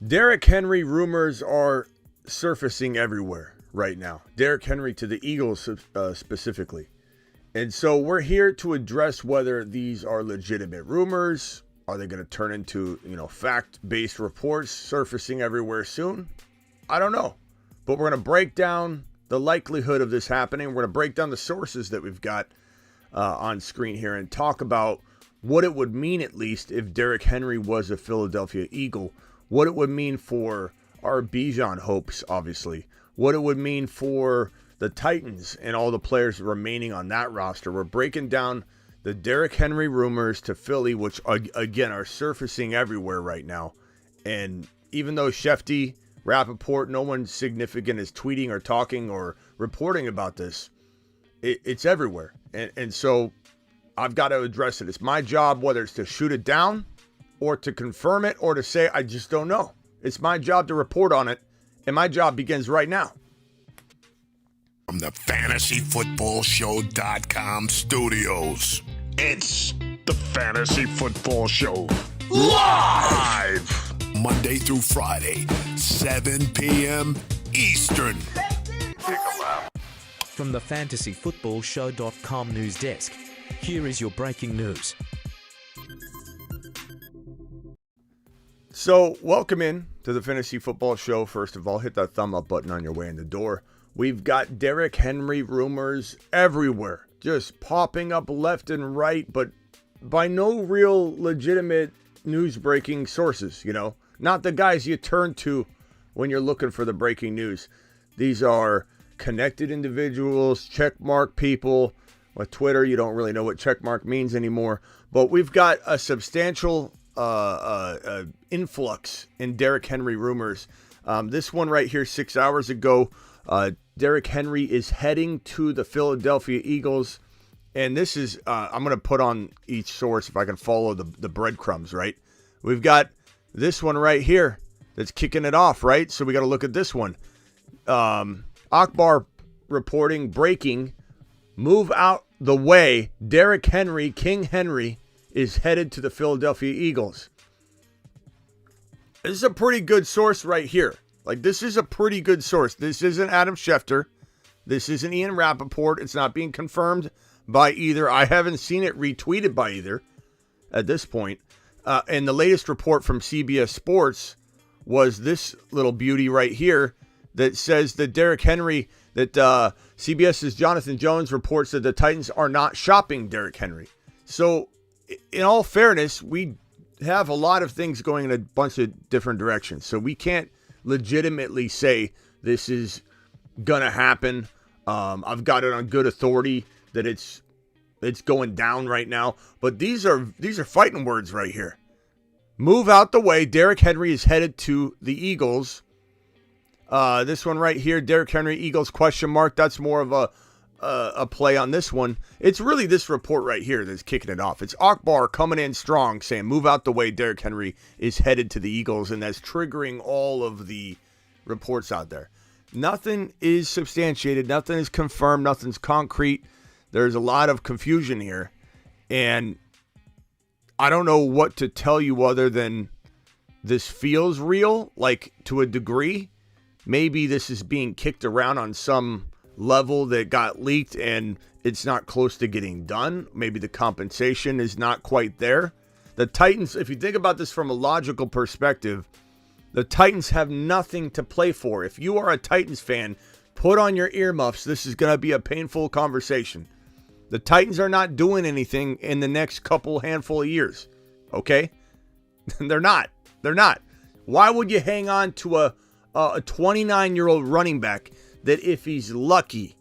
Derrick Henry rumors are surfacing everywhere right now. Derrick Henry to the Eagles specifically. And so we're here to address whether these are legitimate rumors. Are they going to turn into, fact-based reports surfacing everywhere soon? I don't know. But we're going to break down the likelihood of this happening. We're going to break down the sources that we've got on screen here and talk about what it would mean, at least, if Derrick Henry was a Philadelphia Eagle. What it would mean for our Bijan hopes, obviously. What it would mean for the Titans and all the players remaining on that roster. We're breaking down the Derrick Henry rumors to Philly, which, again, are surfacing everywhere right now. And even though Shefty, Rappaport, no one significant is tweeting or talking or reporting about this, it's everywhere. And so I've got to address it. It's my job, whether it's to shoot it down or to confirm it, or to say, I just don't know. It's my job to report on it, and my job begins right now. From the FantasyFootballShow.com studios, it's the Fantasy Football Show. Live! Monday through Friday, 7 p.m. Eastern. From the FantasyFootballShow.com news desk, here is your breaking news. So, welcome in to the Fantasy Football Show. First of all, hit that thumb up button on your way in the door. We've got Derrick Henry rumors everywhere, just popping up left and right, but by no real legitimate news-breaking sources, Not the guys you turn to when you're looking for the breaking news. These are connected individuals, checkmark people. With Twitter, you don't really know what checkmark means anymore. But we've got a substantial influx in Derrick Henry rumors. This one right here, 6 hours ago, Derrick Henry is heading to the Philadelphia Eagles. And this is, I'm going to put on each source if I can follow the breadcrumbs, right? We've got this one right here that's kicking it off, right? So we got to look at this one. Akbar reporting, breaking, move out the way. Derrick Henry, King Henry, is headed to the Philadelphia Eagles. This is a pretty good source right here. This is a pretty good source. This isn't Adam Schefter. This isn't Ian Rappaport. It's not being confirmed by either. I haven't seen it retweeted by either at this point. And the latest report from CBS Sports was this little beauty right here that says that Derrick Henry, that CBS's Jonathan Jones reports that the Titans are not shopping Derrick Henry. So, in all fairness, we have a lot of things going in a bunch of different directions. So we can't legitimately say this is going to happen. I've got it on good authority that it's going down right now. But these are fighting words right here. Move out the way. Derrick Henry is headed to the Eagles. This one right here, Derrick Henry, Eagles, question mark. That's more of a play on this one. It's really this report right here that's kicking it off. It's Akbar coming in strong saying, move out the way, Derrick Henry is headed to the Eagles, and that's triggering all of the reports out there. Nothing is substantiated. Nothing is confirmed. Nothing's concrete. There's a lot of confusion here, and I don't know what to tell you other than this feels real, to a degree. Maybe this is being kicked around on some level that got leaked and it's not close to getting done. Maybe the compensation is not quite there. The Titans, if you think about this from a logical perspective, the Titans have nothing to play for. If you are a Titans fan, put on your earmuffs. This is going to be a painful conversation. The Titans are not doing anything in the next handful of years. Okay? They're not. Why would you hang on to a 29-year-old running back that, if he's lucky,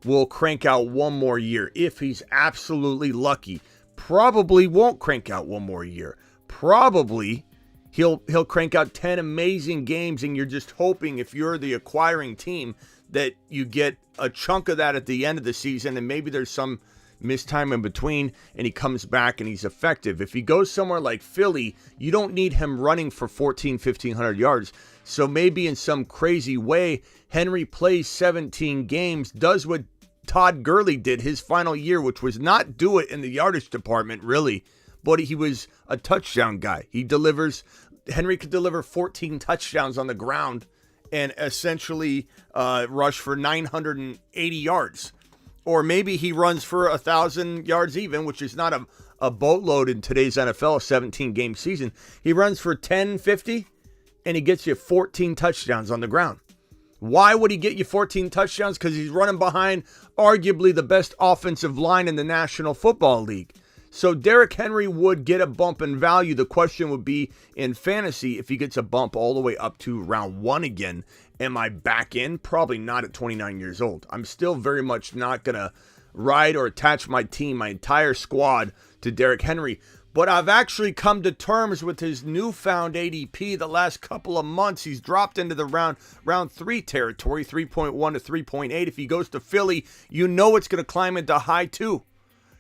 will crank out one more year? If he's absolutely lucky, probably won't crank out one more year. Probably he'll crank out 10 amazing games, and you're just hoping, if you're the acquiring team, that you get a chunk of that at the end of the season, and maybe there's some missed time in between, and he comes back and he's effective. If he goes somewhere like Philly, you don't need him running for 1,500 yards. So maybe in some crazy way, Henry plays 17 games, does what Todd Gurley did his final year, which was not do it in the yardage department, really, but he was a touchdown guy. He delivers Henry could deliver 14 touchdowns on the ground and essentially rush for 980 yards. Or maybe he runs for 1,000 yards even, which is not a boatload in today's NFL, a 17-game season. He runs for 1050, and he gets you 14 touchdowns on the ground. Why would he get you 14 touchdowns? Because he's running behind arguably the best offensive line in the National Football League. So Derrick Henry would get a bump in value. The question would be in fantasy, if he gets a bump all the way up to round 1 again, am I back in? Probably not at 29 years old. I'm still very much not going to ride or attach my team, my entire squad, to Derrick Henry. But I've actually come to terms with his newfound ADP the last couple of months. He's dropped into the round 3 territory, 3.1 to 3.8. If he goes to Philly, you know it's going to climb into high 2.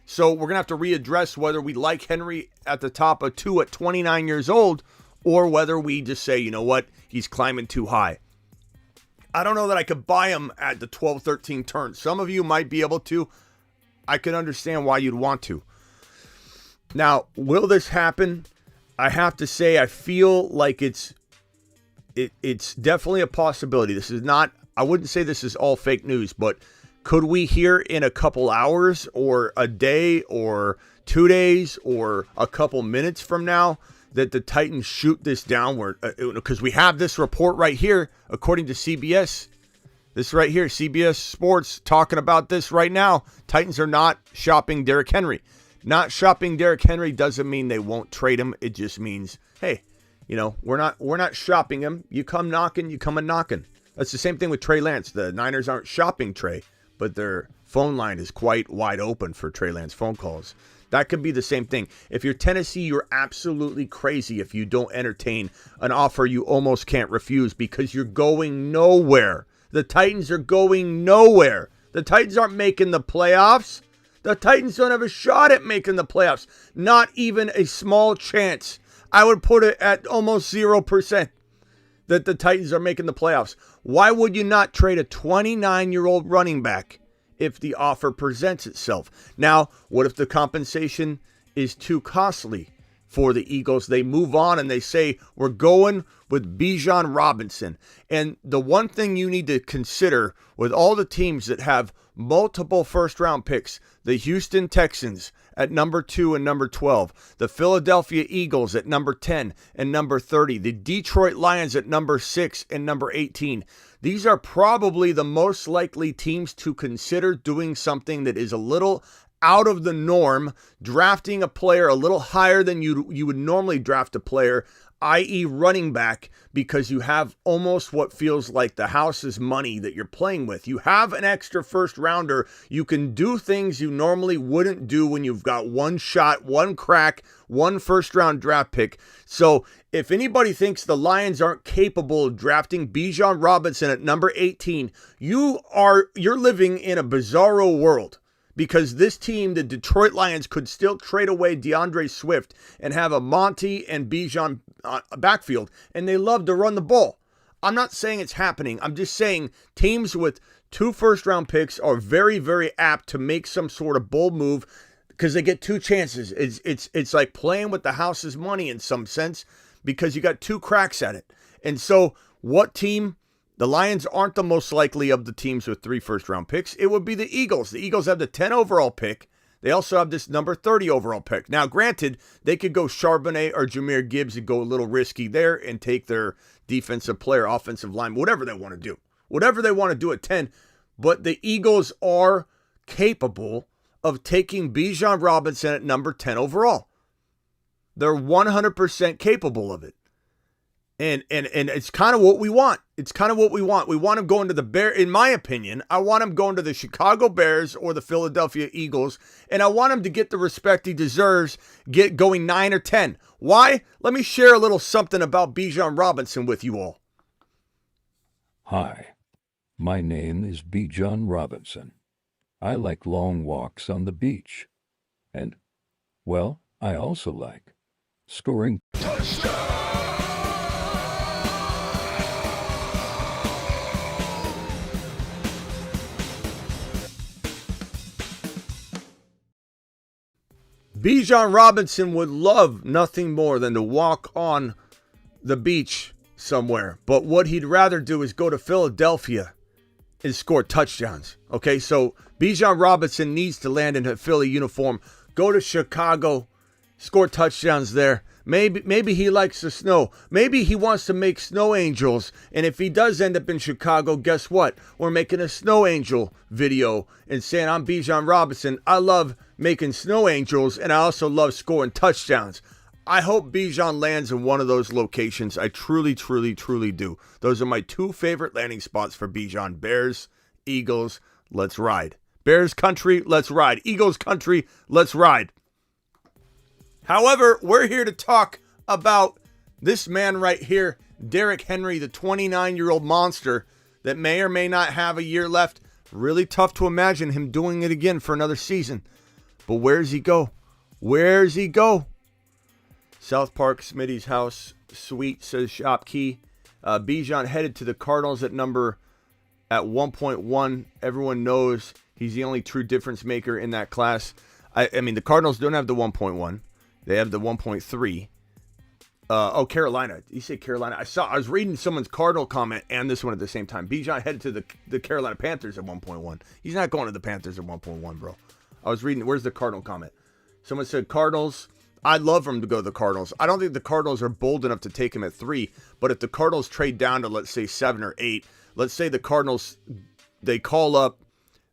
So we're going to have to readdress whether we like Henry at the top of 2 at 29 years old, or whether we just say, you know what, he's climbing too high. I don't know that I could buy him at the 12, 13 turn. Some of you might be able to. I can understand why you'd want to. Now, will this happen? I have to say, I feel like it's definitely a possibility. This is not, I wouldn't say this is all fake news, but could we hear in a couple hours or a day or 2 days or a couple minutes from now that the Titans shoot this downward? Because we have this report right here, according to CBS. This right here, CBS Sports talking about this right now. Titans are not shopping Derrick Henry. Not shopping Derrick Henry doesn't mean they won't trade him. It just means, hey, you know, we're not shopping him. You come knocking, you come a knocking. That's the same thing with Trey Lance. The Niners aren't shopping Trey, but their phone line is quite wide open for Trey Lance phone calls. That could be the same thing. If you're Tennessee, you're absolutely crazy if you don't entertain an offer you almost can't refuse, because you're going nowhere. The Titans are going nowhere. The Titans aren't making the playoffs. The Titans don't have a shot at making the playoffs. Not even a small chance. I would put it at almost 0% that the Titans are making the playoffs. Why would you not trade a 29-year-old running back if the offer presents itself? Now, what if the compensation is too costly for the Eagles? They move on and they say, we're going with Bijan Robinson. And the one thing you need to consider with all the teams that have multiple first-round picks, the Houston Texans at number 2 and number 12, the Philadelphia Eagles at number 10 and number 30, the Detroit Lions at number 6 and number 18. These are probably the most likely teams to consider doing something that is a little out of the norm, drafting a player a little higher than you would normally draft a player, i.e. running back, because you have almost what feels like the house's money that you're playing with. You have an extra first rounder. You can do things you normally wouldn't do when you've got one shot, one crack, one first round draft pick. So if anybody thinks the Lions aren't capable of drafting Bijan Robinson at number 18, you're living in a bizarro world. Because this team, the Detroit Lions, could still trade away DeAndre Swift and have a Monty and Bijan backfield, and they love to run the ball. I'm not saying it's happening. I'm just saying teams with 2 first-round picks are very, very apt to make some sort of bold move because they get 2 chances. It's like playing with the house's money in some sense, because you got 2 cracks at it. And so what team? The Lions aren't the most likely of the teams with 3 first-round picks. It would be the Eagles. The Eagles have the 10 overall pick. They also have this number 30 overall pick. Now, granted, they could go Charbonnet or Jahmyr Gibbs and go a little risky there and take their defensive player, offensive line, whatever they want to do. Whatever they want to do at 10. But the Eagles are capable of taking Bijan Robinson at number 10 overall. They're 100% capable of it. And it's kind of what we want. It's kind of what we want. We want him going to the Bears. In my opinion, I want him going to the Chicago Bears or the Philadelphia Eagles. And I want him to get the respect he deserves, going 9 or 10. Why? Let me share a little something about Bijan Robinson with you all. Hi, my name is Bijan Robinson. I like long walks on the beach. And, well, I also like scoring. Bijan Robinson would love nothing more than to walk on the beach somewhere. But what he'd rather do is go to Philadelphia and score touchdowns. Okay, so Bijan Robinson needs to land in a Philly uniform, go to Chicago, score touchdowns there. Maybe he likes the snow. Maybe he wants to make snow angels. And if he does end up in Chicago, guess what? We're making a snow angel video and saying, I'm Bijan Robinson. I love making snow angels, and I also love scoring touchdowns. I hope Bijan lands in one of those locations. I truly, truly, truly do. Those are my two favorite landing spots for Bijan. Bears, Eagles, let's ride. Bears country, let's ride. Eagles country, let's ride. However, we're here to talk about this man right here, Derrick Henry, the 29-year-old monster that may or may not have a year left. Really tough to imagine him doing it again for another season. But where does he go? Where does he go? South Park, Smitty's house, suite, says Shop Key. Bijan headed to the Cardinals at 1.1. Everyone knows he's the only true difference maker in that class. I mean, the Cardinals don't have the 1.1. They have the 1.3. Carolina. You say Carolina. I was reading someone's Cardinal comment and this one at the same time. Bijan headed to the Carolina Panthers at 1.1. He's not going to the Panthers at 1.1, bro. I was reading. Where's the Cardinal comment? Someone said Cardinals. I'd love for him to go to the Cardinals. I don't think the Cardinals are bold enough to take him at 3. But if the Cardinals trade down to, let's say, 7 or 8, let's say the Cardinals, they call up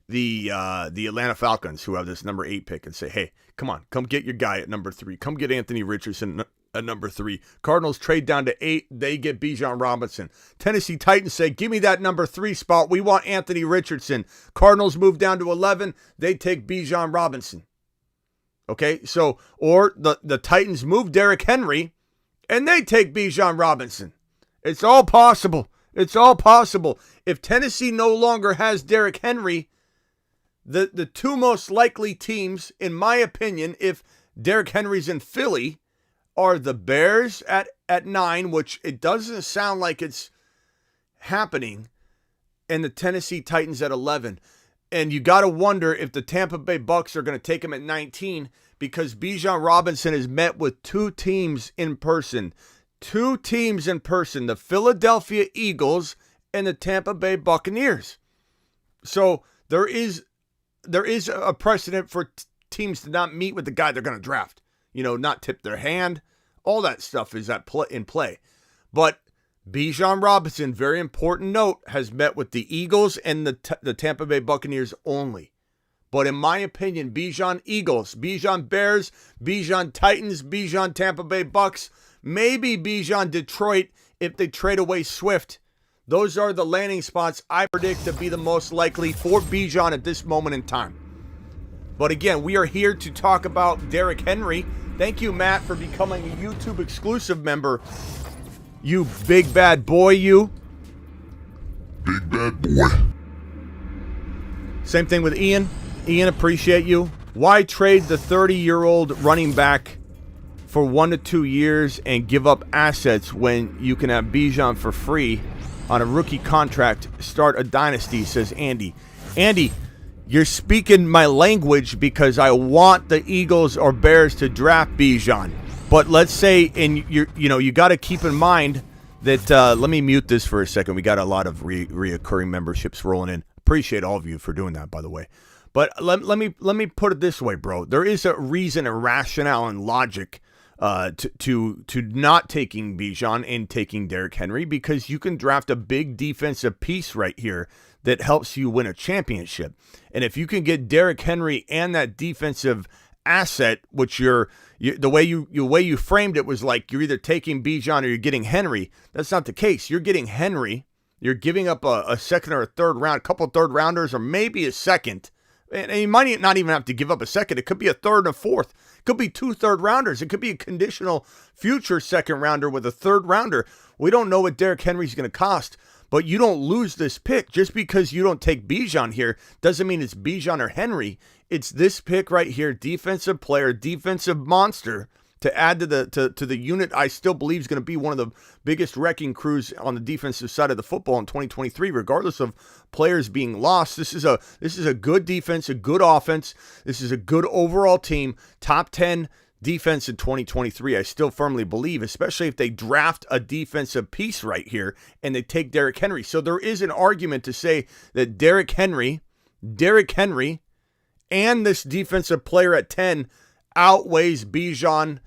the Atlanta Falcons, who have this number 8 pick, and say, hey, come get your guy at number 3. Come get Anthony Richardson at number 3. Cardinals trade down to 8. They get Bijan Robinson. Tennessee Titans say, give me that number 3 spot. We want Anthony Richardson. Cardinals move down to 11. They take Bijan Robinson. Okay, so, or the Titans move Derrick Henry, and they take Bijan Robinson. It's all possible. It's all possible. If Tennessee no longer has Derrick Henry, the two most likely teams, in my opinion, if Derrick Henry's in Philly, are the Bears at 9, which it doesn't sound like it's happening, and the Tennessee Titans at 11. And you got to wonder if the Tampa Bay Bucks are going to take him at 19, because Bijan Robinson has met with two teams in person. Two teams in person, the Philadelphia Eagles and the Tampa Bay Buccaneers. So there is a precedent for teams to not meet with the guy they're going to draft. You know, not tip their hand. All that stuff is in play. But Bijan Robinson, very important note, has met with the Eagles and the Tampa Bay Buccaneers only. But in my opinion, Bijan Eagles, Bijan Bears, Bijan Titans, Bijan Tampa Bay Bucks, maybe Bijan Detroit if they trade away Swift. Those are the landing spots I predict to be the most likely for Bijan at this moment in time. But again, we are here to talk about Derrick Henry. Thank you, Matt, for becoming a YouTube exclusive member. You big bad boy, you. Big bad boy. Same thing with Ian. Ian, appreciate you. Why trade the 30-year-old running back for 1 to 2 years and give up assets when you can have Bijan for free on a rookie contract? Start a dynasty, says Andy. Andy, you're speaking my language because I want the Eagles or Bears to draft Bijan. But let's say, and you got to keep in mind that, let me mute this for a second. We got a lot of reoccurring memberships rolling in. Appreciate all of you for doing that, by the way. But let me put it this way, bro. There is a reason, a rationale, and logic to not taking Bijan and taking Derrick Henry, because you can draft a big defensive piece right here that helps you win a championship. And if you can get Derrick Henry and that defensive asset, which the way you framed it was like you're either taking Bijan or you're getting Henry. That's not the case. You're getting Henry. You're giving up a second or a third round, a couple of third rounders, or maybe a second. And you might not even have to give up a second. It could be a third and a fourth. It could be 2 third rounders. It could be a conditional future second rounder with a third rounder. We don't know what Derrick Henry's going to cost, but you don't lose this pick. Just because you don't take Bijan here doesn't mean it's Bijan or Henry. It's this pick right here, defensive player, defensive monster, to add to the unit I still believe is going to be one of the biggest wrecking crews on the defensive side of the football in 2023, regardless of players being lost. This is a good defense, a good offense. This is a good overall team, top 10 defense in 2023. I still firmly believe, especially if they draft a defensive piece right here and they take Derrick Henry. So there is an argument to say that Derrick Henry, and this defensive player at 10 outweighs Bijan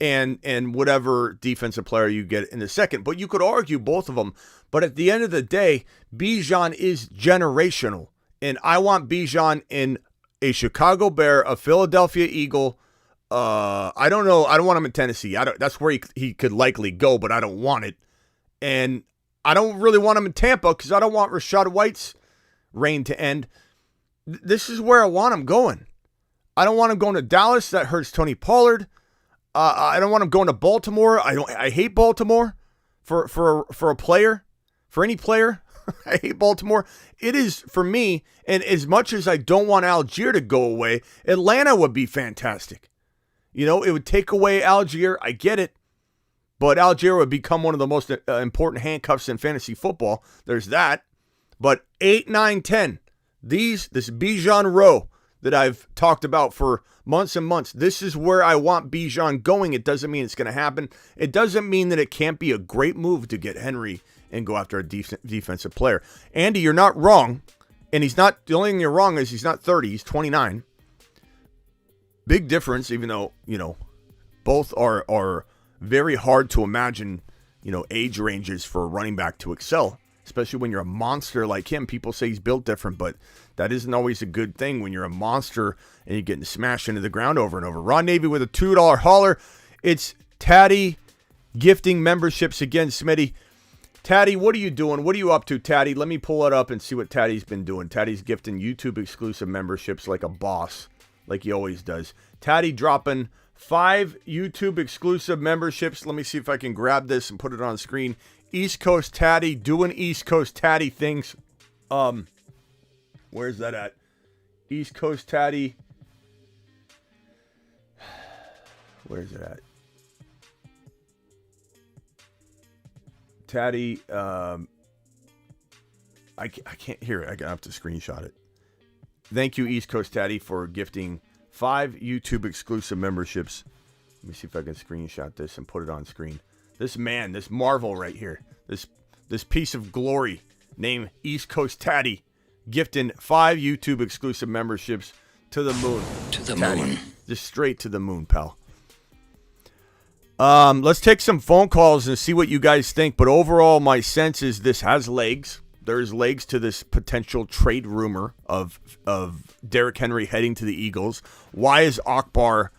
and whatever defensive player you get in the second. But you could argue both of them. But at the end of the day, Bijan is generational. And I want Bijan in a Chicago Bear, a Philadelphia Eagle. I don't know. I don't want him in Tennessee. That's where he could likely go, but I don't want it. And I don't really want him in Tampa because I don't want Rachaad White's reign to end. This is where I want him going. I don't want him going to Dallas. That hurts Tony Pollard. I don't want him going to Baltimore. I hate Baltimore for a player, for any player. I hate Baltimore. It is for me, and as much as I don't want Algier to go away, Atlanta would be fantastic. You know, it would take away Algier. I get it. But Algier would become one of the most important handcuffs in fantasy football. There's that. But 8, 9, 10. This Bijan row that I've talked about for months and months. This is where I want Bijan going. It doesn't mean it's going to happen. It doesn't mean that it can't be a great move to get Henry and go after a defensive player. Andy, you're not wrong. And he's not, the only thing you're wrong is he's not 30. He's 29. Big difference, even though, you know, both are very hard to imagine, you know, age ranges for a running back to excel. Especially when you're a monster like him. People say he's built different, but that isn't always a good thing when you're a monster and you're getting smashed into the ground over and over. Ron Navy with a $2 hauler. It's Taddy gifting memberships again, Smitty. Taddy, what are you doing? What are you up to, Taddy? Let me pull it up and see what Taddy's been doing. Taddy's gifting YouTube exclusive memberships like a boss, like he always does. Taddy dropping 5 YouTube exclusive memberships. Let me see if I can grab this and put it on screen. East Coast Taddy doing East Coast Taddy things. Where's that at? East Coast Taddy. Where's it at? Taddy. I can't hear it. I have to screenshot it. Thank you, East Coast Taddy, for gifting 5 YouTube exclusive memberships. Let me see if I can screenshot this and put it on screen. This man, this marvel right here, this piece of glory named East Coast Taddy, gifting 5 YouTube exclusive memberships to the moon. To the Taddy, moon. just straight to the moon, pal. Let's take some phone calls and see what you guys think. But overall, my sense is this has legs. There's legs to this potential trade rumor of Derrick Henry heading to the Eagles. Why is Akbar,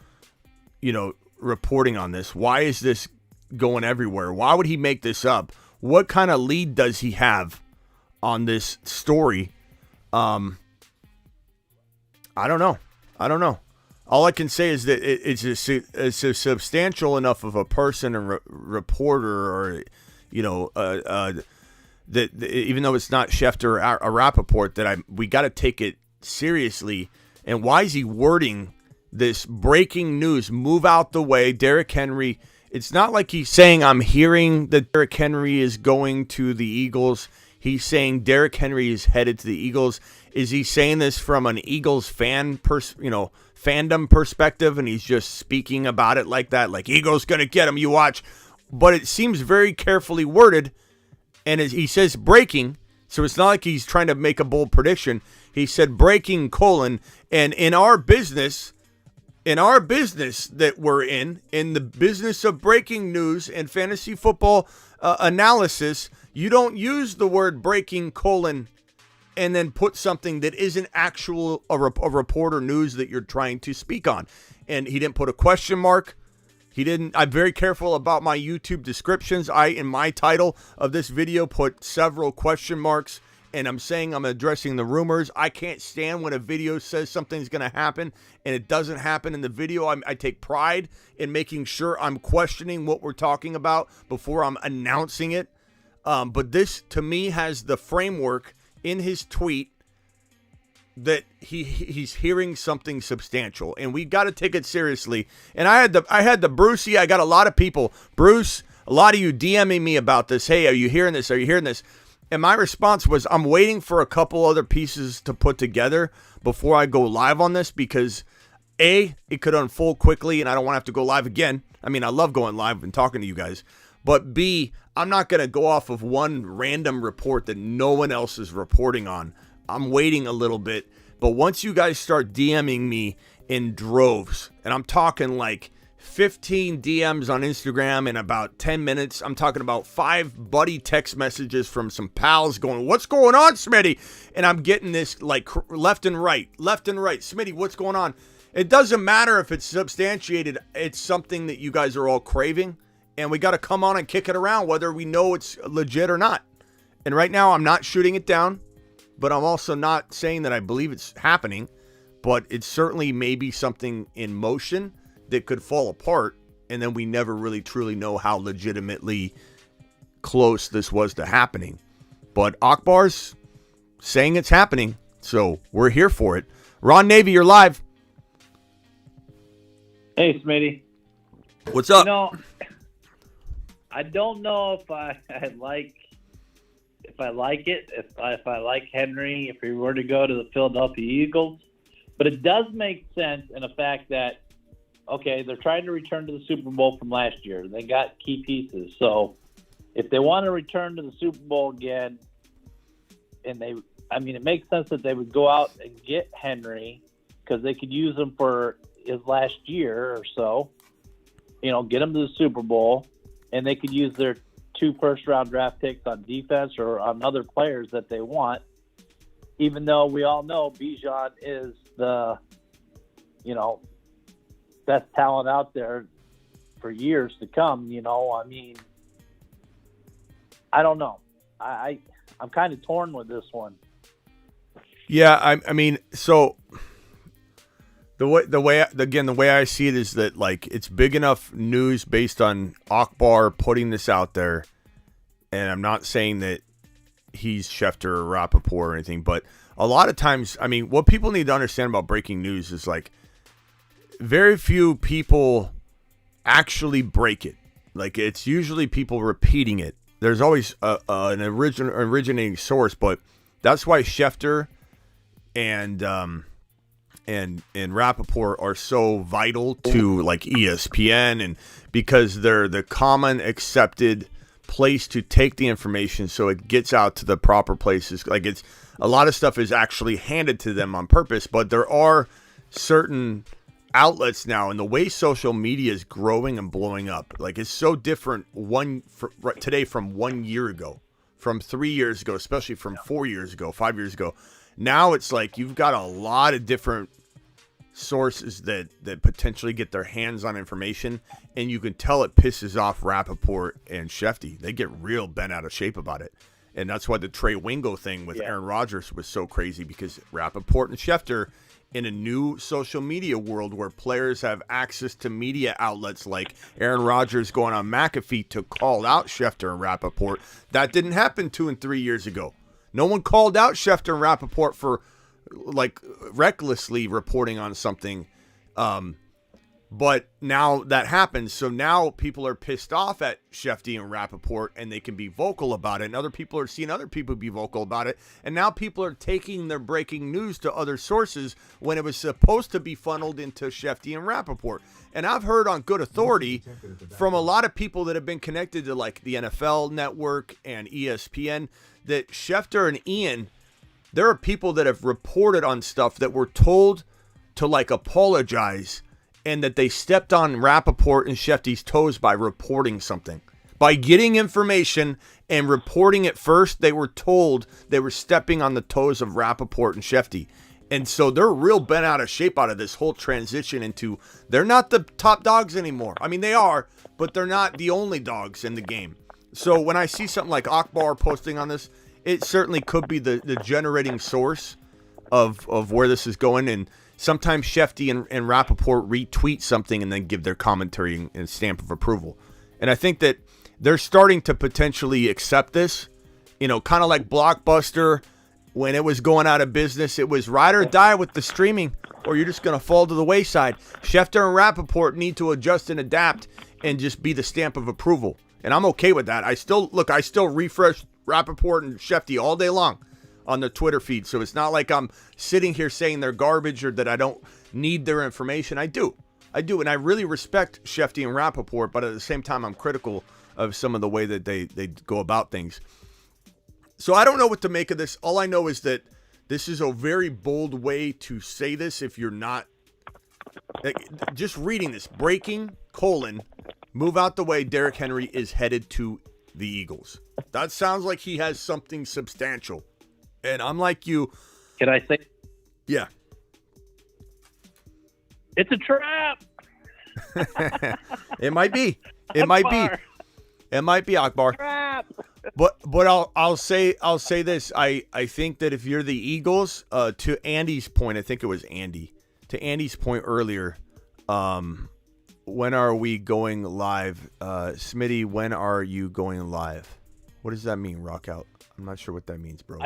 reporting on this? Why is this going everywhere? Why would he make this up? What kind of lead does he have on this story? I don't know. All I can say is that it's a substantial enough of a person and reporter, or that even though it's not Schefter or Rappaport, that we got to take it seriously. And why is he wording this breaking news? Move out the way, Derrick Henry. It's not like he's saying, I'm hearing that Derrick Henry is going to the Eagles. He's saying Derrick Henry is headed to the Eagles. Is he saying this from an Eagles fandom perspective, and he's just speaking about it like that, like Eagles gonna get him, you watch? But it seems very carefully worded, and he says breaking, so it's not like he's trying to make a bold prediction. He said breaking : and in our business that we're in the business of breaking news and fantasy football analysis, you don't use the word breaking : and then put something that isn't actual a reporter news that you're trying to speak on. And he didn't put a question mark. I'm very careful about my YouTube descriptions. In my title of this video, put several question marks, and I'm saying I'm addressing the rumors. I can't stand when a video says something's going to happen and it doesn't happen in the video. I take pride in making sure I'm questioning what we're talking about before I'm announcing it. But this, to me, has the framework in his tweet that he's hearing something substantial, and we got to take it seriously. And I had the Brucey. I got a lot of people, Bruce, a lot of you DMing me about this. Hey, are you hearing this? Are you hearing this? And my response was, I'm waiting for a couple other pieces to put together before I go live on this, because A, it could unfold quickly and I don't want to have to go live again. I mean, I love going live and talking to you guys. But B, I'm not going to go off of one random report that no one else is reporting on. I'm waiting a little bit. But once you guys start DMing me in droves, and I'm talking like 15 DMs on Instagram in about 10 minutes. I'm talking about 5 buddy text messages from some pals going, what's going on, Smitty? And I'm getting this like left and right. Smitty, what's going on? It doesn't matter if it's substantiated. It's something that you guys are all craving. And we got to come on and kick it around whether we know it's legit or not. And right now I'm not shooting it down, but I'm also not saying that I believe it's happening. But it's certainly maybe something in motion that could fall apart, and then we never really truly know how legitimately close this was to happening. But Akbar's saying it's happening, so we're here for it. Ron Navy, you're live. Hey, Smitty. What's up? I don't know if I like it, if I like Henry, if he were to go to the Philadelphia Eagles. But it does make sense in the fact that, okay, they're trying to return to the Super Bowl from last year. They got key pieces. So if they want to return to the Super Bowl again, it makes sense that they would go out and get Henry because they could use him for his last year or so, get him to the Super Bowl, and they could use their 2 first-round draft picks on defense or on other players that they want, even though we all know Bijan is the, best talent out there for years to come. I don't know. I'm kind of torn with this one. Yeah, I mean, so the way I see it is that like it's big enough news based on Akbar putting this out there, and I'm not saying that he's Schefter or Rappaport or anything, but a lot of times, I mean, what people need to understand about breaking news is like very few people actually break it. Like it's usually people repeating it. There's always an originating source, but that's why Schefter and Rappaport are so vital to like ESPN, and because they're the common accepted place to take the information so it gets out to the proper places. Like it's a lot of stuff is actually handed to them on purpose, but there are certain outlets now, and the way social media is growing and blowing up, like it's so different today from 1 year ago, from 3 years ago, especially from 4 years ago, 5 years ago. Now it's like you've got a lot of different sources that potentially get their hands on information, and you can tell it pisses off Rappaport and Shefty. They get real bent out of shape about it. And that's why the Trey Wingo thing with Aaron Rodgers was so crazy, because Rappaport and Schefter, in a new social media world where players have access to media outlets like Aaron Rodgers going on McAfee to call out Schefter and Rappaport, that didn't happen 2 and 3 years ago. No one called out Schefter and Rappaport for like recklessly reporting on something. But now that happens. So now people are pissed off at Shefty and Rappaport, and they can be vocal about it. And other people are seeing other people be vocal about it. And now people are taking their breaking news to other sources when it was supposed to be funneled into Shefty and Rappaport. And I've heard on good authority from a lot of people that have been connected to like the NFL Network and ESPN that Schefter and Ian, there are people that have reported on stuff that were told to like apologize, and that they stepped on Rappaport and Shefty's toes by reporting something. By getting information and reporting it first, they were told they were stepping on the toes of Rappaport and Shefty. And so they're real bent out of shape out of this whole transition into, they're not the top dogs anymore. I mean, they are, but they're not the only dogs in the game. So when I see something like Akbar posting on this, it certainly could be the generating source of where this is going. And sometimes Shefty and Rappaport retweet something and then give their commentary and stamp of approval. And I think that they're starting to potentially accept this, kind of like Blockbuster. When it was going out of business, it was ride or die with the streaming, or you're just going to fall to the wayside. Schefter and Rappaport need to adjust and adapt and just be the stamp of approval. And I'm okay with that. I still refresh Rappaport and Shefty all day long. on the Twitter feed. So it's not like I'm sitting here saying they're garbage or that I don't need their information. I do. And I really respect Shefty and Rappaport, but at the same time, I'm critical of some of the way that they go about things. So I don't know what to make of this. All I know is that this is a very bold way to say this if you're not just reading this. Breaking, move out the way, Derrick Henry is headed to the Eagles. That sounds like he has something substantial. And I'm like you. Can I say? Yeah. It's a trap. It might be. It might be. It might be Akbar. Trap. But I'll say this. I think that if you're the Eagles, to Andy's point, I think it was Andy. To Andy's point earlier, when are we going live? Smitty, when are you going live? What does that mean, Rock Out? I'm not sure what that means, bro.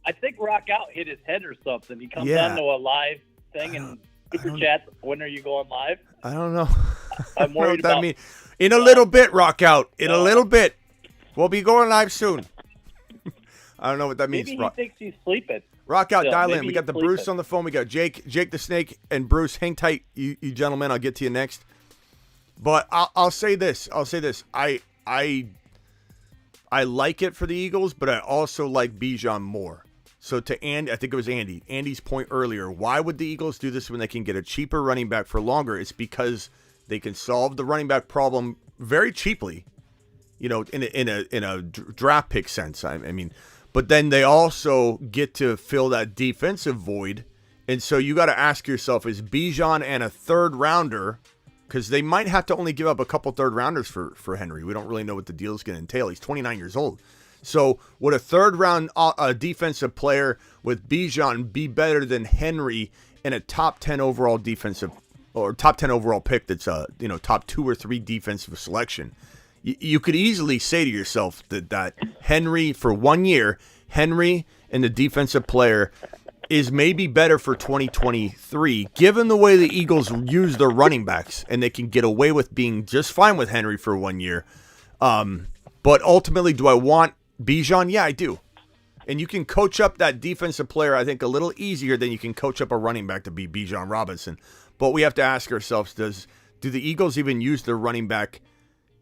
I think Rock Out hit his head or something. He comes Yeah. on to a live thing and super chat. When are you going live? I don't know. I'm I don't know worried what that about. means. In a little bit, Rock Out. In a little bit. We'll be going live soon. I don't know what that means. Maybe he thinks he's sleeping. Rock Out, Yeah, dial in. maybe We got the he's Bruce sleeping. on the phone. We got Jake the Snake, and Bruce. Hang tight, you gentlemen. I'll get to you next. But I'll say this. I like it for the Eagles, but I also like Bijan more. So to Andy, I think it was Andy's point earlier, why would the Eagles do this when they can get a cheaper running back for longer? It's because they can solve the running back problem very cheaply, in a draft pick sense. I mean, but then they also get to fill that defensive void. And so you got to ask yourself, is Bijan and a third rounder, because they might have to only give up a couple third rounders for Henry. We don't really know what the deal is going to entail. He's 29 years old. So would a third round defensive player with Bijan be better than Henry in a top 10 overall defensive or top 10 overall pick that's top 2 or 3 defensive selection? You could easily say to yourself that Henry for 1 year, Henry and the defensive player is maybe better for 2023, given the way the Eagles use their running backs, and they can get away with being just fine with Henry for 1 year. But ultimately, do I want Bijan? Yeah, I do. And you can coach up that defensive player, I think, a little easier than you can coach up a running back to be Bijan Robinson. But we have to ask ourselves, do the Eagles even use their running back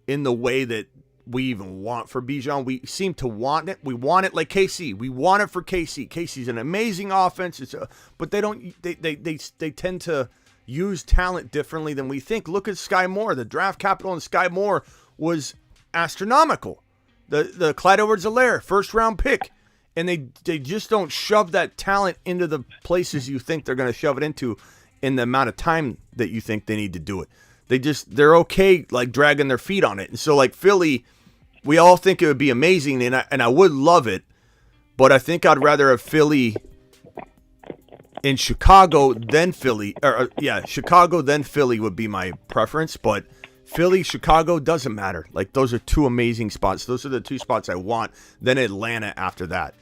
in the way that we even want for Bijan? We seem to want it. We want it like KC. We want it for KC. KC's an amazing offense. But they don't. They tend to use talent differently than we think. Look at Sky Moore. The draft capital in Sky Moore was astronomical. The Clyde Edwards-Helaire first round pick, and they just don't shove that talent into the places you think they're going to shove it into in the amount of time that you think they need to do it. They're okay like dragging their feet on it. And so like Philly, we all think it would be amazing, and I would love it, but I think I'd rather have Philly in Chicago than Philly. Chicago then Philly would be my preference, but Philly, Chicago, doesn't matter. Like, those are 2 amazing spots. Those are the 2 spots I want. Then Atlanta after that.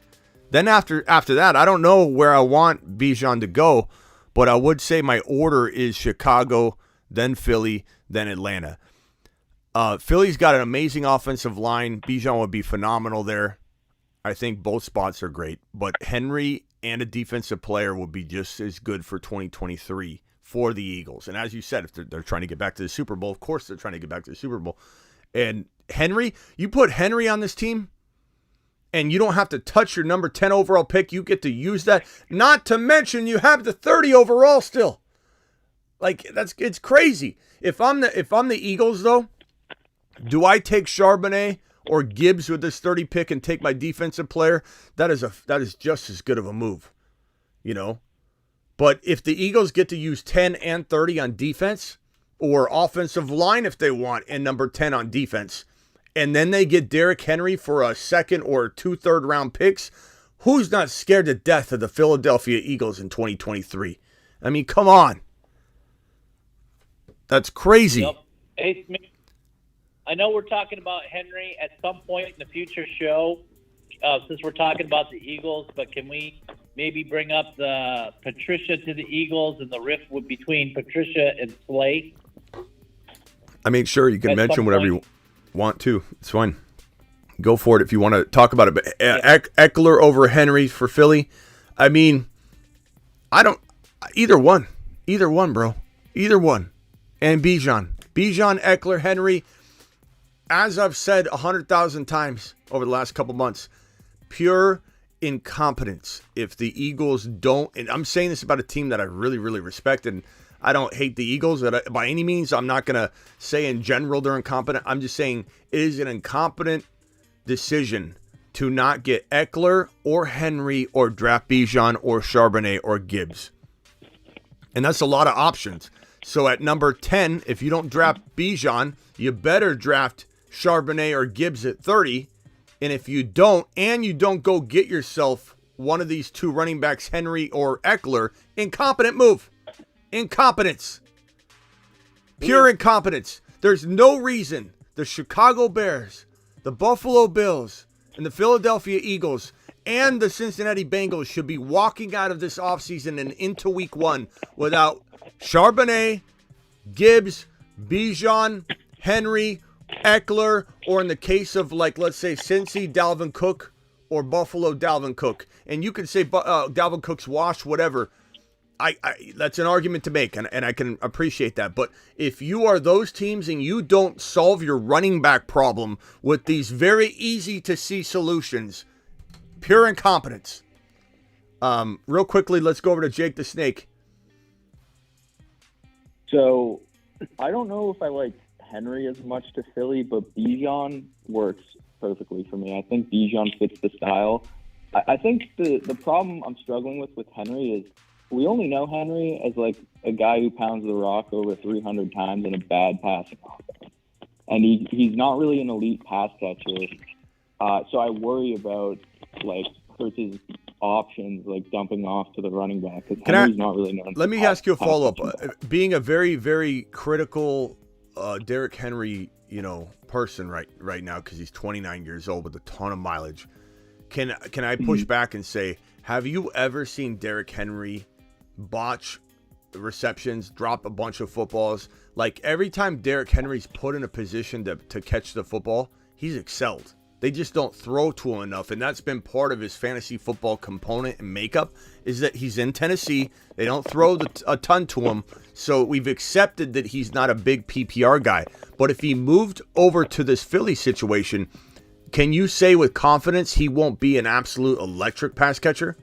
Then after that, I don't know where I want Bijan to go, but I would say my order is Chicago, then Philly, then Atlanta. Philly's got an amazing offensive line. Bijan would be phenomenal there. I think both spots are great. But Henry and a defensive player will be just as good for 2023 for the Eagles. And as you said, if they're trying to get back to the Super Bowl, of course they're trying to get back to the Super Bowl. And Henry, you put Henry on this team, and you don't have to touch your number 10 overall pick. You get to use that. Not to mention you have the 30 overall still. Like, it's crazy. If I'm the Eagles, though, do I take Charbonnet or Gibbs with this 30 pick and take my defensive player? That is just as good of a move, But if the Eagles get to use 10 and 30 on defense, or offensive line if they want, and number 10 on defense, and then they get Derrick Henry for a second or 2 third-round picks, who's not scared to death of the Philadelphia Eagles in 2023? I mean, come on. That's crazy. Yep. Hey, Smith, I know we're talking about Henry at some point in the future show, since we're talking about the Eagles, but can we maybe bring up the Patricia to the Eagles and the rift between Patricia and Slay? I mean, sure, you can At mention some whatever point. you want to. It's fine. Go for it if you want to talk about it. But Eckler over Henry for Philly. I mean, I don't. Either one, bro. Either one. And Bijan, Eckler, Henry. As I've said 100,000 times over the last couple months, pure incompetence. If the Eagles don't, and I'm saying this about a team that I really, really respect, and I don't hate the Eagles by any means. I'm not going to say in general they're incompetent. I'm just saying it is an incompetent decision to not get Eckler or Henry or draft Bijan or Charbonnet or Gibbs. And that's a lot of options. So at number 10, if you don't draft Bijan, you better draft Charbonnet or Gibbs at 30. And if you don't, and you don't go get yourself one of these two running backs, Henry or Eckler, incompetent move. Incompetence. Pure incompetence. There's no reason the Chicago Bears, the Buffalo Bills, and the Philadelphia Eagles and the Cincinnati Bengals should be walking out of this offseason and into week 1 without Charbonnet, Gibbs, Bijan, Henry, Eckler, or in the case of, like, let's say Cincy, Dalvin Cook, or Buffalo, Dalvin Cook. And you can say Dalvin Cook's washed, whatever. I that's an argument to make, and I can appreciate that. But if you are those teams and you don't solve your running back problem with these very easy-to-see solutions, pure incompetence. Real quickly, let's go over to Jake the Snake. So I don't know if I like Henry as much to Philly, but Bijan works perfectly for me. I think Bijan fits the style. I think the problem I'm struggling with Henry is we only know Henry as like a guy who pounds the rock over 300 times in a bad passing offense. And he's not really an elite pass catcher. So I worry about like Hurts' options, like dumping off to the running back, because Henry's not really known. Let me ask you a follow-up. Being a very, very critical Derrick Henry, person right now, because he's 29 years old with a ton of mileage. Can I push back and say, have you ever seen Derrick Henry botch receptions, drop a bunch of footballs? Like, every time Derrick Henry's put in a position to catch the football, he's excelled. They just don't throw to him enough, and that's been part of his fantasy football component and makeup, is that he's in Tennessee. They don't throw a ton to him, so we've accepted that he's not a big PPR guy. But if he moved over to this Philly situation, can you say with confidence he won't be an absolute electric pass catcher?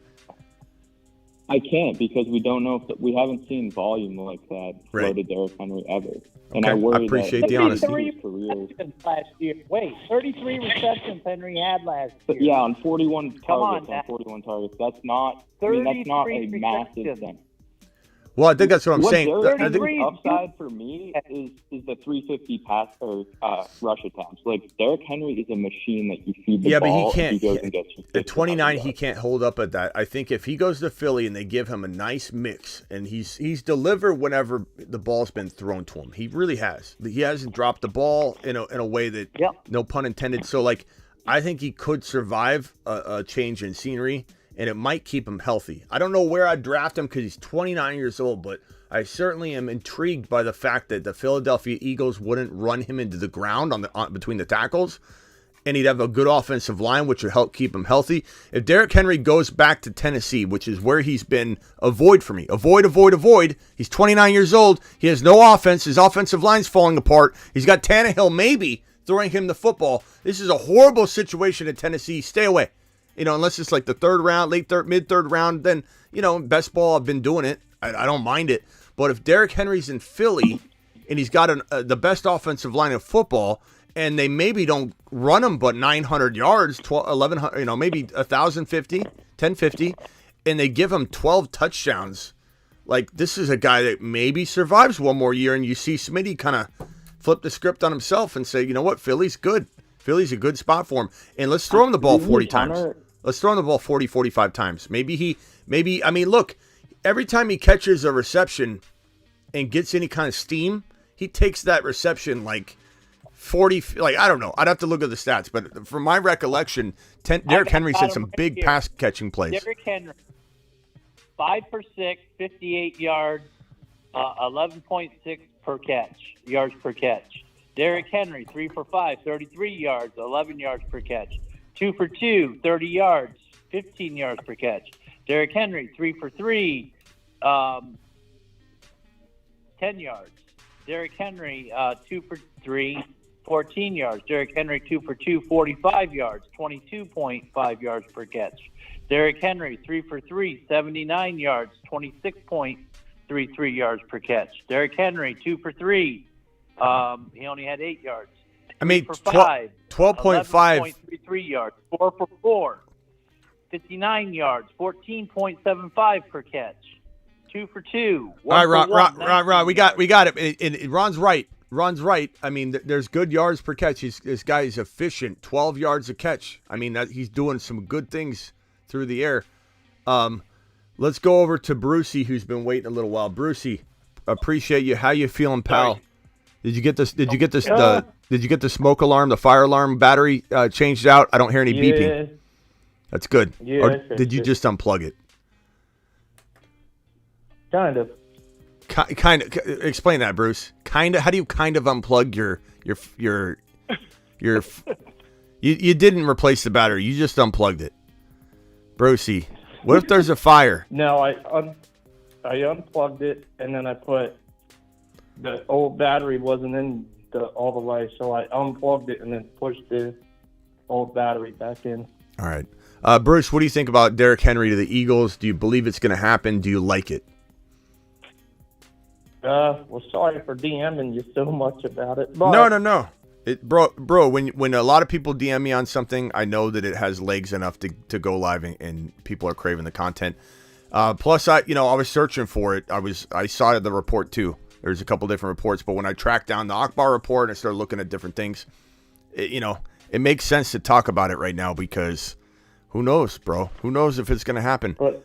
I can't, because we don't know if we haven't seen volume like that flow to Derrick Henry ever. And I worry I appreciate the honesty. 33 last year. Wait, 33 receptions Henry had last year. Yeah, on 41 targets. That's not a massive thing. Well, I think that's what I'm saying. The upside for me is the 350 pass or rush attempts. Like, Derrick Henry is a machine that you feed the ball. But he can't. He goes and gets at 29, he can't hold up at that. I think if he goes to Philly and they give him a nice mix, and he's delivered whenever the ball's been thrown to him, he really has. He hasn't dropped the ball in a way that, no pun intended. So, like, I think he could survive a change in scenery, and it might keep him healthy. I don't know where I'd draft him because he's 29 years old, but I certainly am intrigued by the fact that the Philadelphia Eagles wouldn't run him into the ground between the tackles, and he'd have a good offensive line, which would help keep him healthy. If Derrick Henry goes back to Tennessee, which is where he's been, avoid for me. Avoid. He's 29 years old. He has no offense. His offensive line's falling apart. He's got Tannehill maybe throwing him the football. This is a horrible situation in Tennessee. Stay away. Unless it's like the third round, mid-third round, then, best ball, I've been doing it. I don't mind it. But if Derrick Henry's in Philly and he's got the best offensive line of football, and they maybe don't run him but 900 yards, 1,100, maybe 1,050, 1,050, and they give him 12 touchdowns, like, this is a guy that maybe survives one more year, and you see Smitty kind of flip the script on himself and say, you know what, Philly's good. Philly's a good spot for him. And let's throw him the ball 40 times. Let's throw him the ball 40, 45 times. Look, every time he catches a reception and gets any kind of steam, he takes that reception like 40, I don't know. I'd have to look at the stats. But from my recollection, Derrick Henry's had some big pass catching plays. Derrick Henry, 5 for 6, 58 yards, 11.6 per catch, yards per catch. Derrick Henry, 3 for 5, 33 yards, 11 yards per catch. 2 for 2, 30 yards, 15 yards per catch. Derrick Henry, 3 for 3, 10 yards. Derrick Henry, 2 for 3, 14 yards. Derrick Henry, 2 for 2, 45 yards, 22.5 yards per catch. Derrick Henry, 3 for 3, 79 yards, 26.33 yards per catch. Derrick Henry, 2 for 3. He only had 8 yards. I mean, 5, 12.5. 11.33 yards. 4 for 4, 59 yards, 14.75 per catch. 2 for 2. All right, Ron, we got it. And Ron's right. I mean, there's good yards per catch. This guy is efficient. 12 yards a catch. I mean, he's doing some good things through the air. Let's go over to Brucey, who's been waiting a little while. Brucey, appreciate you. How you feeling, pal? Did you get this? Did you get the smoke alarm, the fire alarm battery changed out? I don't hear any beeping. That's good. Yeah, or did you just unplug it? Kind of. Kind of. Explain that, Bruce. Kind of. How do you kind of unplug your? You didn't replace the battery. You just unplugged it. Brucey, what if there's a fire? No, I unplugged it, and then I put the old battery wasn't in all the way, so I unplugged it and then pushed the old battery back in. All right. Bruce, what do you think about Derrick Henry to the Eagles? Do you believe it's going to happen? Do you like it? Well, sorry for DMing you so much about it. But No. Bro, when a lot of people DM me on something, I know that it has legs enough to go live and people are craving the content. Plus, I was searching for it. I saw the report too. There's a couple different reports, but when I tracked down the Akbar report and I started looking at different things, it makes sense to talk about it right now because who knows, bro? Who knows if it's going to happen? But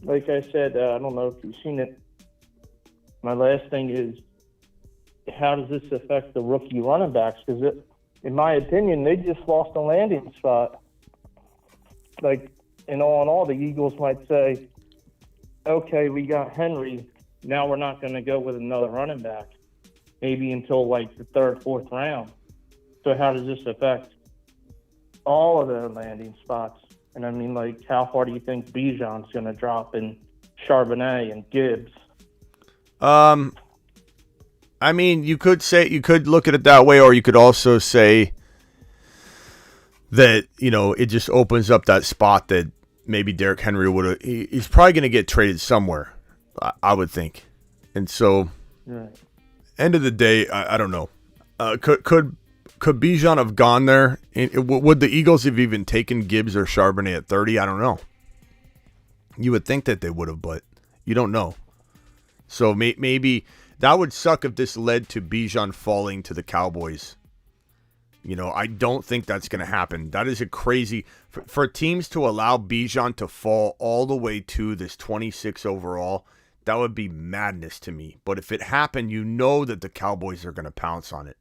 like I said, I don't know if you've seen it. My last thing is, how does this affect the rookie running backs? Because, in my opinion, they just lost a landing spot. Like, in all, the Eagles might say, okay, we got Henry. Now we're not going to go with another running back, maybe until, like, the third, fourth round. So how does this affect all of their landing spots? And, I mean, like, how far do you think Bijan's going to drop and Charbonnet and Gibbs? I mean, you could look at it that way, or you could also say that, it just opens up that spot that maybe Derrick Henry he's probably going to get traded somewhere, I would think. And so, right. End of the day, I don't know. Could Bijan have gone there? Would the Eagles have even taken Gibbs or Charbonnet at 30? I don't know. You would think that they would have, but you don't know. So maybe that would suck if this led to Bijan falling to the Cowboys. I don't think that's going to happen. That is a crazy for teams to allow Bijan to fall all the way to this 26 overall. That would be madness to me. But if it happened, that the Cowboys are going to pounce on it.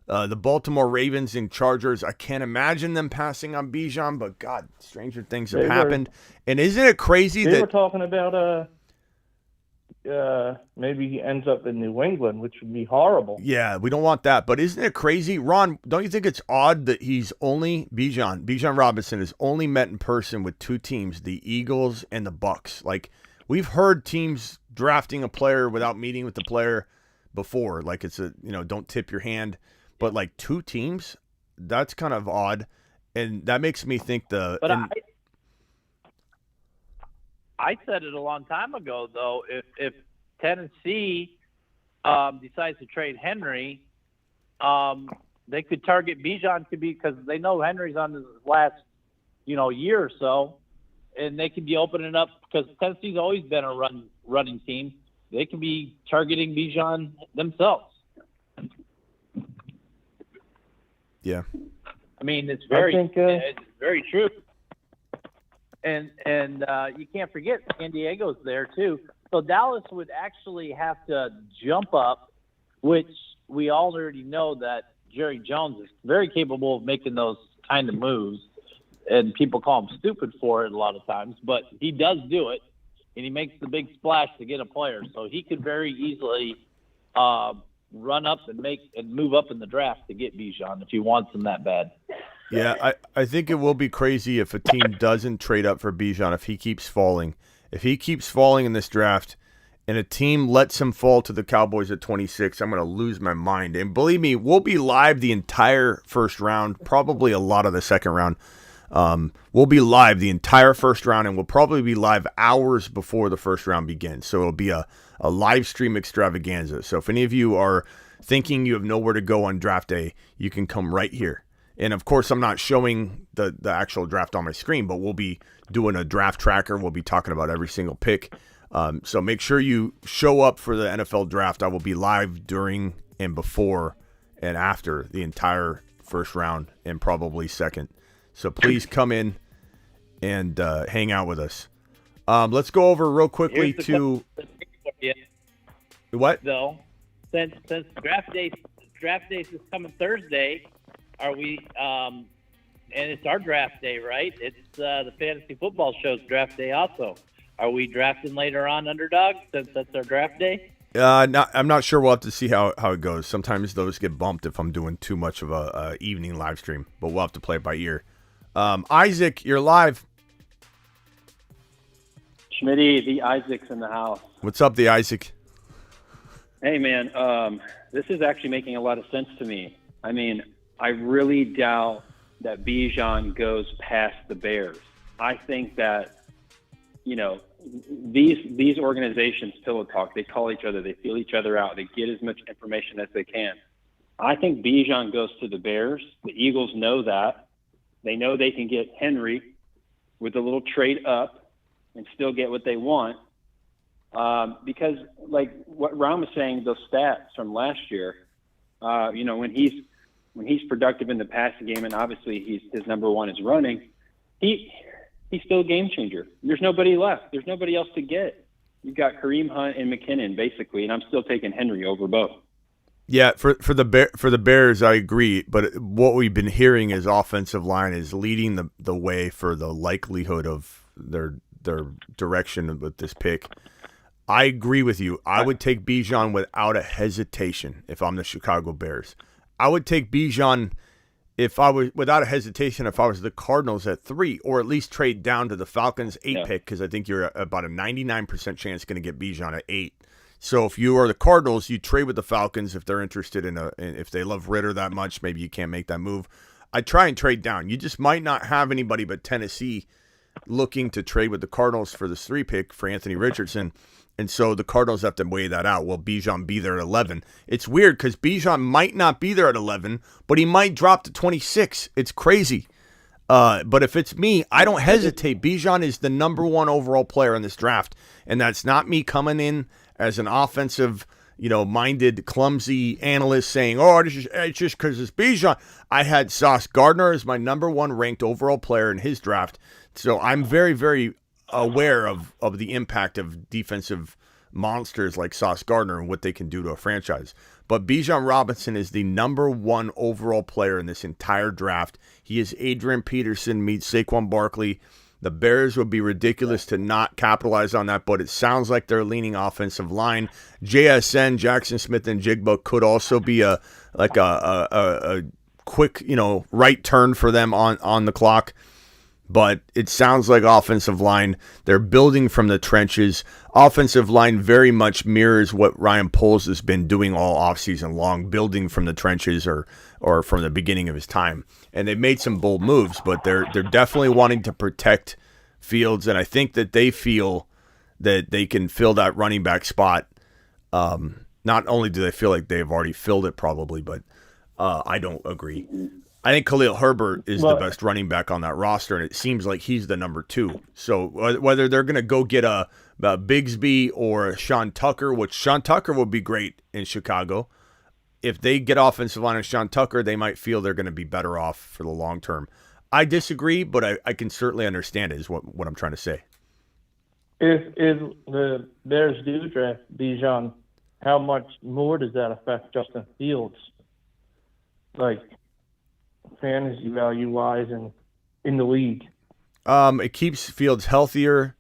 The Baltimore Ravens and Chargers, I can't imagine them passing on Bijan, but God, stranger things have happened. And isn't it crazy they were talking about maybe he ends up in New England, which would be horrible. Yeah, we don't want that. But isn't it crazy? Ron, don't you think it's odd that Bijan Robinson has only met in person with two teams, the Eagles and the Bucks? Like, we've heard teams drafting a player without meeting with the player before. Like, it's don't tip your hand. But, like, two teams, that's kind of odd. And that makes me think I said it a long time ago, though. If Tennessee decides to trade Henry, they could target Bijan because they know Henry's on his last, year or so, and they could be opening up because Tennessee's always been a running team. They could be targeting Bijan themselves. Yeah. I mean, it's very true. And you can't forget San Diego's there too. So Dallas would actually have to jump up, which we all already know that Jerry Jones is very capable of making those kind of moves, and people call him stupid for it a lot of times, but he does do it, and he makes the big splash to get a player. So he could very easily run up and move up in the draft to get Bijan if he wants him that bad. Yeah, I think it will be crazy if a team doesn't trade up for Bijan if he keeps falling. If he keeps falling in this draft and a team lets him fall to the Cowboys at 26, I'm going to lose my mind. And believe me, we'll be live the entire first round, probably a lot of the second round. We'll be live the entire first round, and we'll probably be live hours before the first round begins. So it'll be a live stream extravaganza. So if any of you are thinking you have nowhere to go on draft day, you can come right here. And of course, I'm not showing the actual draft on my screen, but we'll be doing a draft tracker. We'll be talking about every single pick. So make sure you show up for the NFL draft. I will be live during and before and after the entire first round and probably second. So please come in and hang out with us. Let's go over real quickly to what? Though, since draft day is coming Thursday, are we? And it's our draft day, right? It's the Fantasy Football Show's draft day also. Are we drafting later on, Underdog, since that's our draft day? I'm not sure. We'll have to see how it goes. Sometimes those get bumped if I'm doing too much of a evening live stream, but we'll have to play it by ear. Isaac, you're live. Schmitty, the Isaac's in the house. What's up, the Isaac? Hey, man, this is actually making a lot of sense to me. I mean, I really doubt that Bijan goes past the Bears. I think that, these organizations, Pillow Talk, they call each other, they feel each other out, they get as much information as they can. I think Bijan goes to the Bears. The Eagles know that. They know they can get Henry with a little trade up and still get what they want. Because, like what Ron was saying, those stats from last year, when he's productive in the passing game, and obviously his number one is running, he's still a game changer. There's nobody left. There's nobody else to get. You've got Kareem Hunt and McKinnon, basically, and I'm still taking Henry over both. Yeah, for the Bears, I agree. But what we've been hearing is offensive line is leading the way for the likelihood of their direction with this pick. I agree with you. I would take Bijan without a hesitation if I'm the Chicago Bears. I would take Bijan without a hesitation if I was the Cardinals at 3, or at least trade down to the Falcons 8 pick, because I think you're about a 99% chance going to get Bijan at 8. So if you are the Cardinals, you trade with the Falcons if they're interested if they love Ritter that much. Maybe you can't make that move. I try and trade down. You just might not have anybody but Tennessee looking to trade with the Cardinals for this 3 pick for Anthony Richardson. And so the Cardinals have to weigh that out. Will Bijan be there at 11? It's weird because Bijan might not be there at 11, but he might drop to 26. It's crazy. But if it's me, I don't hesitate. Bijan is the number 1 overall player in this draft. And that's not me coming in as an offensive, minded, clumsy analyst saying, it's just because it's Bijan. I had Sauce Gardner as my number 1 ranked overall player in his draft. So I'm very, very aware of the impact of defensive monsters like Sauce Gardner and what they can do to a franchise. But Bijan Robinson is the number 1 overall player in this entire draft. He is Adrian Peterson meets Saquon Barkley. The Bears would be ridiculous to not capitalize on that, but it sounds like they're leaning offensive line. JSN, Jackson Smith and Jigba could also be a quick, right turn for them on the clock. But it sounds like offensive line, they're building from the trenches. Offensive line very much mirrors what Ryan Poles has been doing all offseason long, building from the trenches or from the beginning of his time. And they've made some bold moves, but they're definitely wanting to protect Fields. And I think that they feel that they can fill that running back spot. Not only do they feel like they've already filled it probably, but I don't agree. I think Khalil Herbert is the best running back on that roster, and it seems like he's the number 2. So whether they're going to go get a Bigsby or a Sean Tucker, which Sean Tucker would be great in Chicago, if they get offensive line of Sean Tucker, they might feel they're going to be better off for the long term. I disagree, but I can certainly understand it is what I'm trying to say. If the Bears do draft Bijan, how much more does that affect Justin Fields? Like, fantasy value-wise and in the league? It keeps Fields healthier.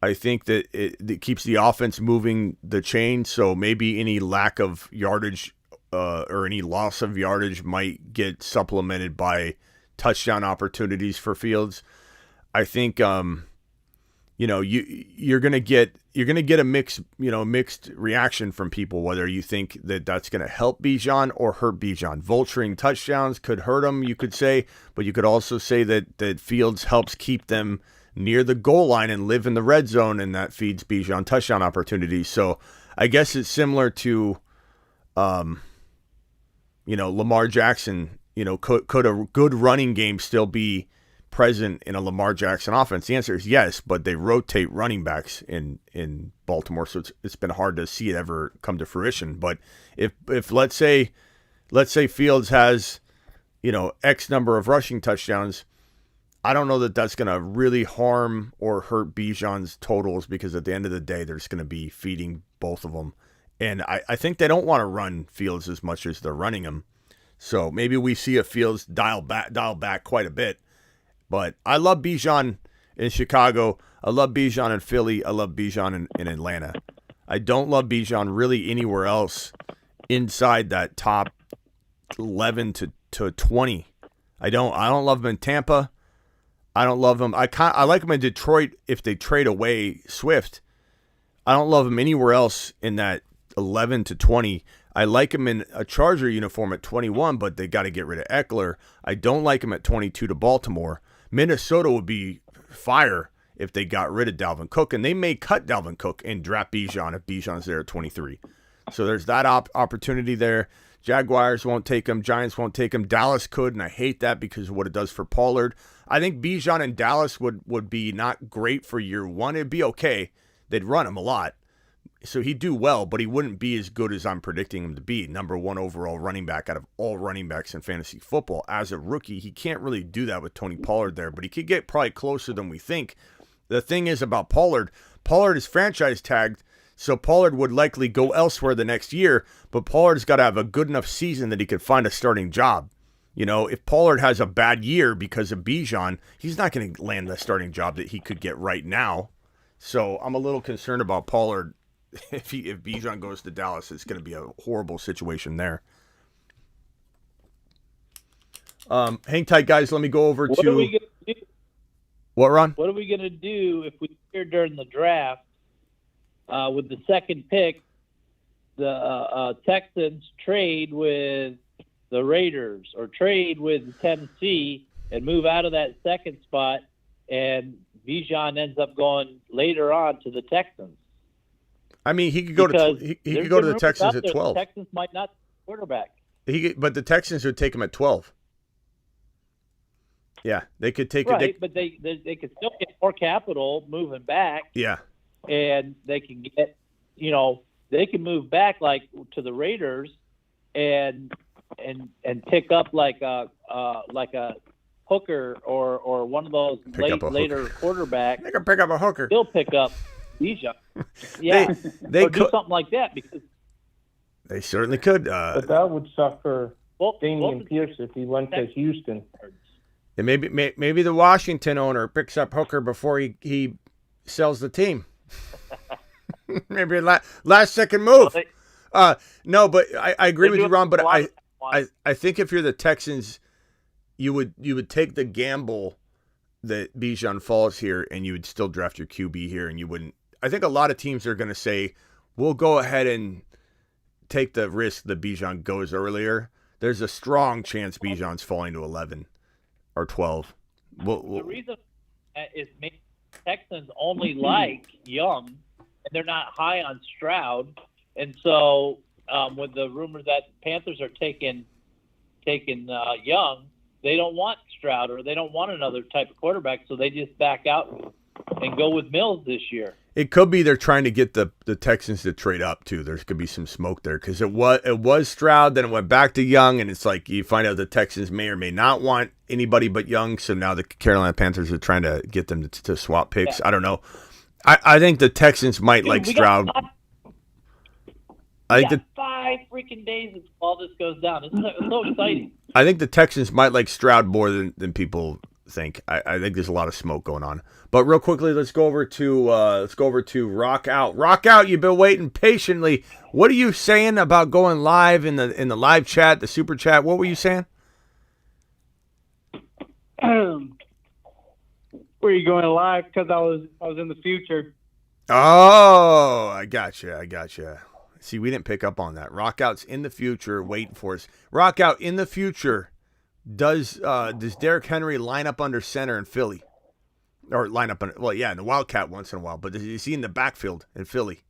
I think that it keeps the offense moving the chain, so maybe any lack of yardage or any loss of yardage might get supplemented by touchdown opportunities for Fields. I think you're gonna get a mixed reaction from people, whether you think that that's gonna help Bijan or hurt Bijan. Vulturing touchdowns could hurt him, you could say, but you could also say that Fields helps keep them near the goal line and live in the red zone, and that feeds Bijan touchdown opportunities. So I guess it's similar to, Lamar Jackson. Could a good running game still be present in a Lamar Jackson offense? The answer is yes, but they rotate running backs in Baltimore, so it's been hard to see it ever come to fruition. But if let's say Fields has X number of rushing touchdowns, I don't know that that's going to really harm or hurt Bijan's totals, because at the end of the day, they're just going to be feeding both of them. And I think they don't want to run Fields as much as they're running him. So maybe we see a Fields dial back quite a bit. But I love Bijan in Chicago. I love Bijan in Philly. I love Bijan in Atlanta. I don't love Bijan really anywhere else inside that top 11 to 20. I don't love him in Tampa. I don't love him. I like him in Detroit if they trade away Swift. I don't love him anywhere else in that 11 to 20. I like him in a Charger uniform at 21, but they got to get rid of Eckler. I don't like him at 22 to Baltimore. Minnesota would be fire if they got rid of Dalvin Cook, and they may cut Dalvin Cook and draft Bijan if Bijan's there at 23. So there's that opportunity there. Jaguars won't take him. Giants won't take him. Dallas could, and I hate that because of what it does for Pollard. I think Bijan in Dallas would be not great for year one. It'd be okay. They'd run him a lot. So he'd do well, but he wouldn't be as good as I'm predicting him to be. Number one overall running back out of all running backs in fantasy football. As a rookie, he can't really do that with Tony Pollard there, but he could get probably closer than we think. The thing is about Pollard is franchise tagged, so Pollard would likely go elsewhere the next year, but Pollard's got to have a good enough season that he could find a starting job. If Pollard has a bad year because of Bijan, he's not going to land the starting job that he could get right now. So I'm a little concerned about Pollard. If Bijan goes to Dallas, it's going to be a horrible situation there. Hang tight, guys. Let me go over What are we gonna do? What, Ron? What are we going to do if we hear during the draft with the second pick, the Texans trade with the Raiders or trade with Tennessee and move out of that second spot, and Bijan ends up going later on to the Texans? I mean, he could go to the Texans at 12. The Texans might not quarterback. But the Texans would take him at 12. Yeah, they could take it. But they could still get more capital moving back. Yeah, and they can get, they can move back like to the Raiders, and pick up like a hooker or one of those later quarterbacks. They can pick up a hooker. Still pick up Bijan. Yeah, they could do something like that because they certainly could. But that would suck for Damian Pierce if he went to Houston. And maybe the Washington owner picks up Hooker before he sells the team. Maybe a last second move. No, but I agree with you, Ron. But I think if you're the Texans, you would take the gamble that Bijan falls here, and you would still draft your QB here, and you wouldn't. I think a lot of teams are going to say, we'll go ahead and take the risk that Bijan goes earlier. There's a strong chance Bijan's falling to 11 or 12. The reason is maybe Texans only like Young, and they're not high on Stroud. And so with the rumor that Panthers are taking Young, they don't want Stroud or they don't want another type of quarterback, so they just back out and go with Mills this year. It could be they're trying to get the Texans to trade up too. There could be some smoke there because it was Stroud, then it went back to Young, and it's like you find out the Texans may or may not want anybody but Young. So now the Carolina Panthers are trying to get them to swap picks. Yeah. I don't know. I think the Texans might like Stroud. I think 5 freaking days until all this goes down. It's so exciting. I think the Texans might like Stroud more than people think. I think there's a lot of smoke going on. But real quickly, let's go over to Rock Out. Rock Out, you've been waiting patiently. What are you saying about going live in the live chat, the super chat? What were you saying? Were you going live? Because I was in the future. Oh, I gotcha. See, we didn't pick up on that. Rock Out's in the future, waiting for us. Rock Out, in the future, does Derrick Henry line up under center in Philly? Or line up in the Wildcat once in a while, but is he in the backfield in Philly?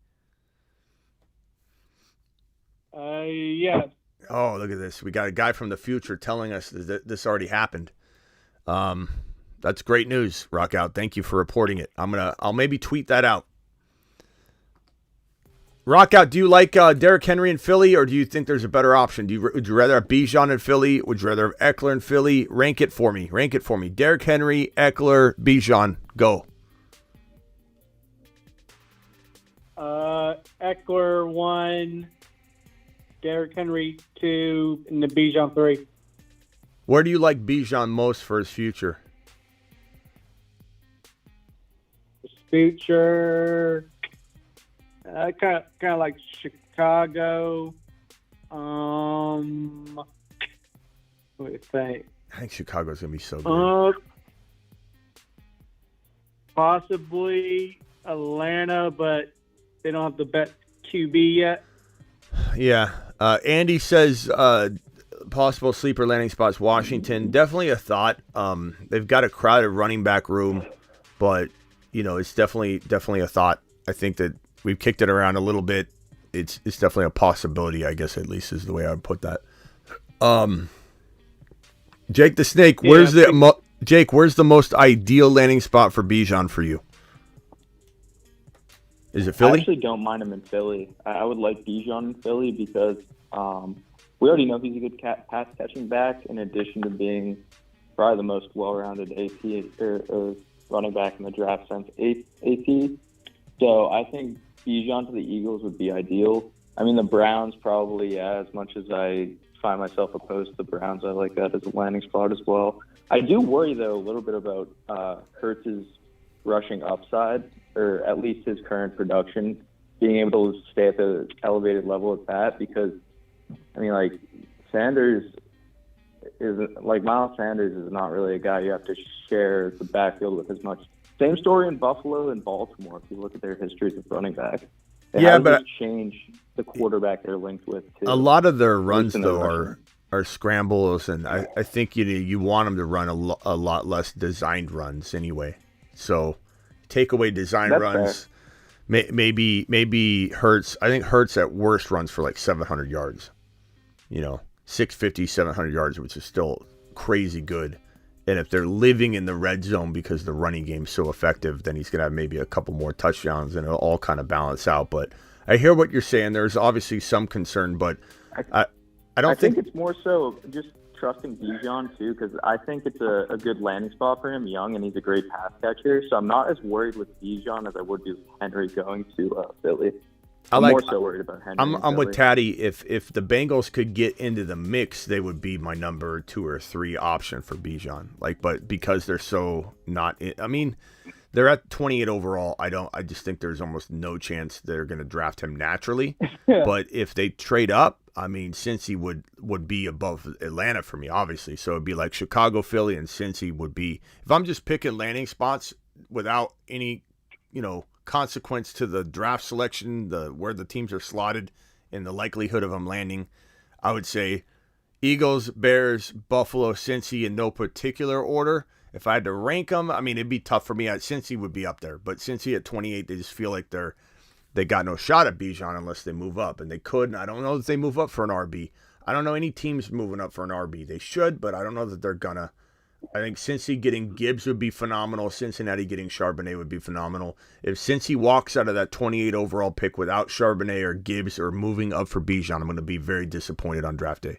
Yeah. Oh, look at this. We got a guy from the future telling us that this already happened. That's great news, Rock Out. Thank you for reporting it. I'll maybe tweet that out. Rock Out, do you like Derrick Henry in Philly, or do you think there's a better option? Would you rather have Bijan in Philly? Would you rather have Eckler in Philly? Rank it for me. Derrick Henry, Eckler, Bijan, go. Eckler 1, Derrick Henry 2, and the Bijan 3. Where do you like Bijan most for his future? His future, kind of like Chicago. What do you think? I think Chicago's gonna be so good. Possibly Atlanta, but they don't have the best QB yet. Yeah. Andy says possible sleeper landing spots, Washington. Definitely a thought. They've got a crowded running back room, but it's definitely a thought. I think that we've kicked it around a little bit. It's definitely a possibility, I guess, at least is the way I would put that. Jake the Snake, where's the most ideal landing spot for Bijan for you? Is it Philly? I actually don't mind him in Philly. I would like Bijan in Philly because we already know he's a good pass catching back, in addition to being probably the most well-rounded AP or running back in the draft since AP. So I think Bijan to the Eagles would be ideal. I mean, the Browns probably, as much as I find myself opposed to the Browns, I like that as a landing spot as well. I do worry, though, a little bit about Hurts's rushing upside, or at least his current production, being able to stay at the elevated level at that, because, I mean, like, Miles Sanders is not really a guy you have to share the backfield with as much. Same story in Buffalo and Baltimore, if you look at their histories of running back. But change the quarterback they're linked with, too. A lot of their runs, though, are scrambles, and I think you want them to run a lot less designed runs anyway. So take away design runs. Maybe Hurts. I think Hurts at worst runs for like 700 yards. 650, 700 yards, which is still crazy good. And if they're living in the red zone because the running game's so effective, then he's going to have maybe a couple more touchdowns and it'll all kind of balance out. But I hear what you're saying. There's obviously some concern, but I think it's more so just trusting Bijan, too, because I think it's a good landing spot for him, young, and he's a great pass catcher. So I'm not as worried with Bijan as I would be with Henry going to Philly. I'm more so worried about Henry. I'm with Taddy. If the Bengals could get into the mix, they would be my number 2 or 3 option for Bijan. But because they're so not, I mean, they're at 28 overall. I just think there's almost no chance they're going to draft him naturally. But if they trade up, I mean, Cincy would be above Atlanta for me, obviously. So it'd be like Chicago, Philly, and Cincy would be. If I'm just picking landing spots without any, consequence to the draft selection, where the teams are slotted, and the likelihood of them landing, I would say Eagles, Bears, Buffalo, Cincy in no particular order. If I had to rank them, I mean, it'd be tough for me. Cincy would be up there, but Cincy at 28, they just feel like they got no shot at Bijan unless they move up, and they could. And I don't know if they move up for an RB. I don't know any teams moving up for an RB. They should, but I don't know that they're gonna. I think Cincy getting Gibbs would be phenomenal. Cincinnati getting Charbonnet would be phenomenal. If Cincy walks out of that 28 overall pick without Charbonnet or Gibbs or moving up for Bijan, I'm going to be very disappointed on draft day.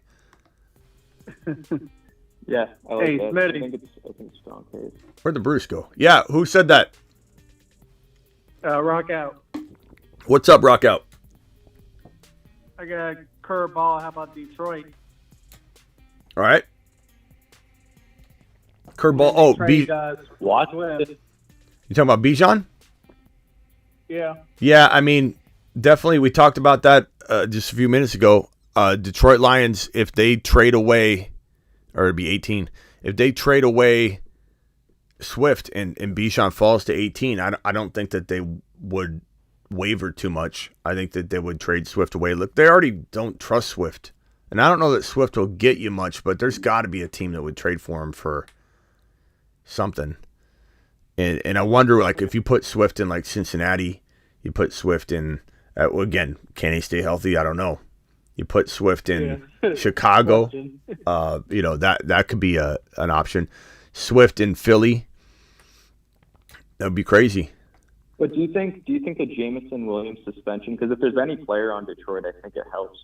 Yeah, I like that. Smitty. I think it's a strong case. Where'd the Bruce go? Yeah, who said that? Rock Out. What's up, Rock Out? I got a curveball. How about Detroit? All right. Curveball. Oh, Trade Watch Swift. you talking about Bijan? Yeah. Yeah, I mean, definitely. We talked about that just a few minutes ago. Detroit Lions, if they trade away, or it'd be 18, if they trade away Swift and Bijan falls to 18, I don't think that they would waver too much. I think that they would trade Swift away. Look, they already don't trust Swift. And I don't know that Swift will get you much, but there's got to be a team that would trade for him for something. And I wonder, like, if you put Swift in, like, Cincinnati, you put Swift in, again, can he stay healthy? I don't know. You put Swift in Chicago, that could be an option. Swift in Philly, that would be crazy. But do you think the Jamison Williams suspension? Because if there's any player on Detroit, I think it helps.